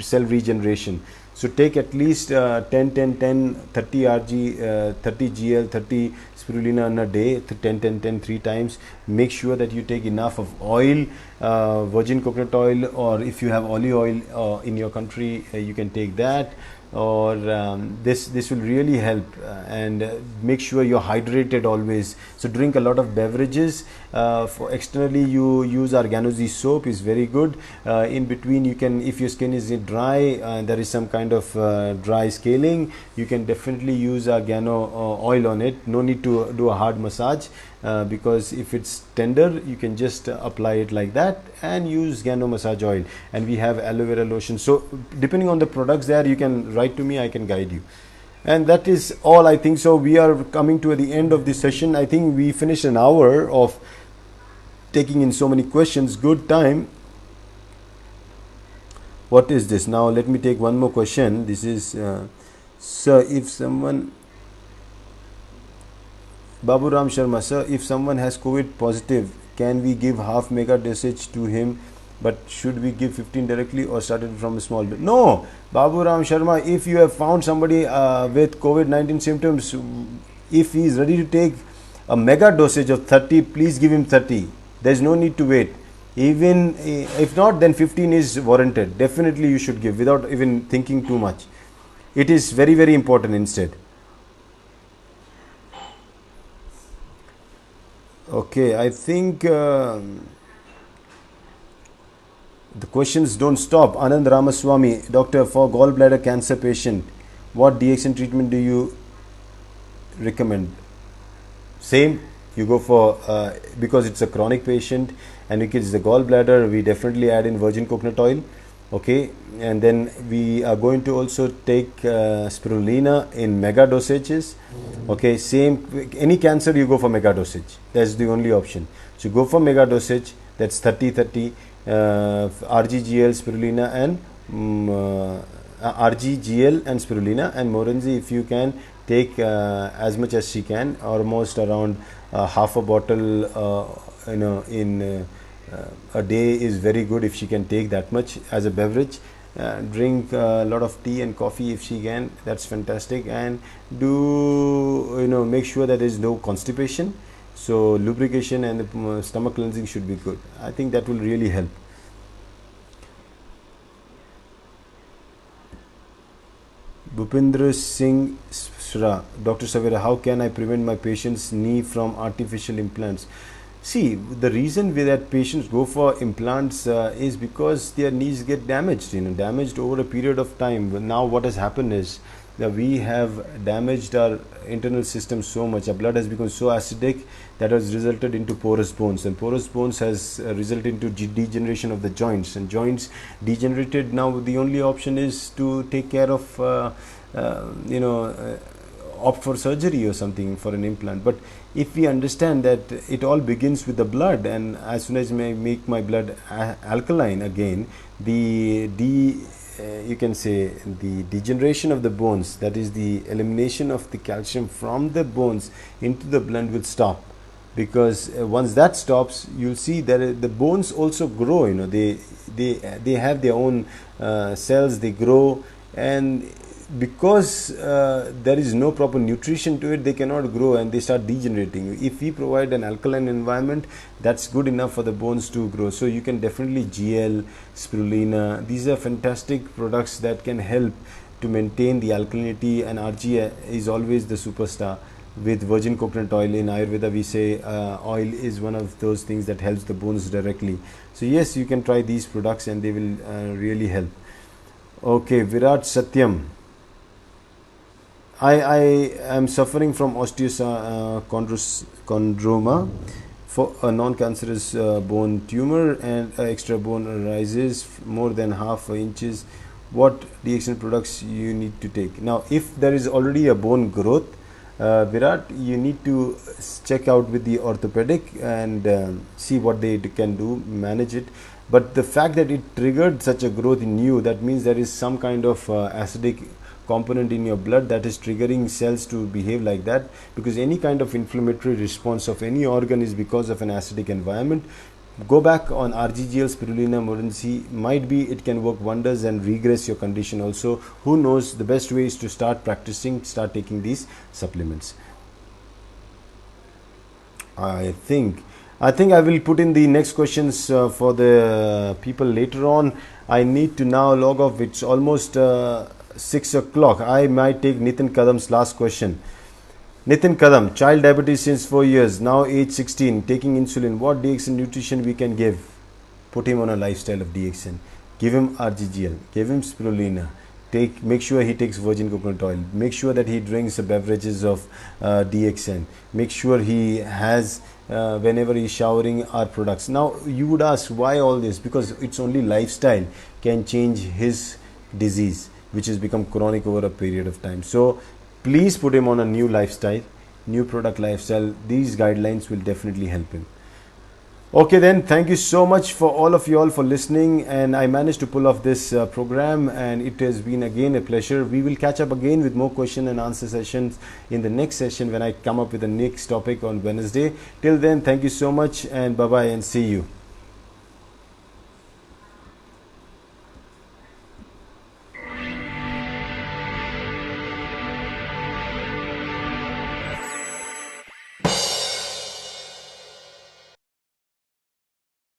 cell regeneration. So take at least 10 30 Rg, 30 GL, 30 spirulina in a day, 10 3 times. Make sure that you take enough of oil, virgin coconut oil, or if you have olive oil in your country, you can take that. Or this will really help, and make sure you're hydrated always. So drink a lot of beverages. For externally, you use Organozy soap, is very good. In between, you can, if your skin is dry, there is some kind of dry scaling, you can definitely use Organo oil on it. No need to do a hard massage, because if it's tender, you can just apply it like that and use Gano massage oil. And we have aloe vera lotion. So depending on the products there, you can write to me, I can guide you. And that is all, I think. So we are coming to the end of this session. I think we finished an hour of taking in so many questions. Good time. What is this? Now let me take one more question. This is sir, if someone, Babu Ram Sharma, sir, if someone has COVID positive, can we give half mega dosage to him, but should we give 15 directly or started from a small bit? No, Babu Ram Sharma, if you have found somebody with COVID-19 symptoms, if he is ready to take a mega dosage of 30, please give him 30. There's no need to wait. Even if not, then 15 is warranted. Definitely you should give without even thinking too much. It is very, very important instead. Okay, I think the questions don't stop. Anand Ramaswamy, doctor, for gallbladder cancer patient, what DXN treatment do you recommend? Same, you go for because it's a chronic patient and if it's the gallbladder, we definitely add in virgin coconut oil. Okay, and then we are going to also take spirulina in mega dosages. Okay, same, any cancer you go for mega dosage. That's the only option. So go for mega dosage, that's 30 RGGL spirulina and RGGL and spirulina, and Morenzi, if you can take as much as she can, almost around half a bottle in a day is very good if she can take that much as a beverage. Drink a lot of tea and coffee if she can, that's fantastic, and do make sure that there is no constipation. So lubrication and the stomach cleansing should be good. I think that will really help. Bhupendra Singh Shra, Dr. Savera, how can I prevent my patient's knee from artificial implants? See, the reason that patients go for implants is because their knees get damaged, damaged over a period of time. But now what has happened is that we have damaged our internal system so much. Our blood has become so acidic that has resulted into porous bones, and porous bones has resulted into degeneration of the joints, and joints degenerated. Now the only option is to take care of opt for surgery or something for an implant. But if we understand that it all begins with the blood, and as soon as I make my blood alkaline again, you can say the degeneration of the bones, that is the elimination of the calcium from the bones into the blood, will stop. Because once that stops, you'll see that the bones also grow. They have their own cells, they grow, and because there is no proper nutrition to it, they cannot grow and they start degenerating. If we provide an alkaline environment, that's good enough for the bones to grow. So you can definitely GL, spirulina, these are fantastic products that can help to maintain the alkalinity, and RG is always the superstar. With virgin coconut oil, in Ayurveda we say oil is one of those things that helps the bones directly. So yes, you can try these products and they will really help. Okay, Virat Satyam, I am suffering from osteochondroma for a non-cancerous bone tumor, and extra bone arises more than half inches. What DXN products you need to take? Now, if there is already a bone growth, Virat, you need to check out with the orthopedic and see what they can do, manage it. But the fact that it triggered such a growth in you, that means there is some kind of acidic component in your blood that is triggering cells to behave like that, because any kind of inflammatory response of any organ is because of an acidic environment. Go back on RGGL, spirulina, Morenzi. Might be it can work wonders and regress your condition also. Who knows? The best way is to start practicing, start taking these supplements. I think I will put in the next questions for the people later on. I need to now log off. It's almost 6 o'clock. I might take Nitin Kadam's last question. Nitin Kadam, child diabetes since 4 years, now age 16, taking insulin. What DXN nutrition we can give? Put him on a lifestyle of DXN. Give him RGGL, give him spirulina. Make sure he takes virgin coconut oil. Make sure that he drinks beverages of DXN. Make sure he has, whenever he's showering, our products. Now, you would ask, why all this? Because it's only lifestyle can change his disease, which has become chronic over a period of time. So, please put him on a new lifestyle, new product lifestyle. These guidelines will definitely help him. Okay then, thank you so much for all of you all for listening, and I managed to pull off this program, and it has been again a pleasure. We will catch up again with more question and answer sessions in the next session when I come up with the next topic on Wednesday. Till then, thank you so much, and bye bye, and see you.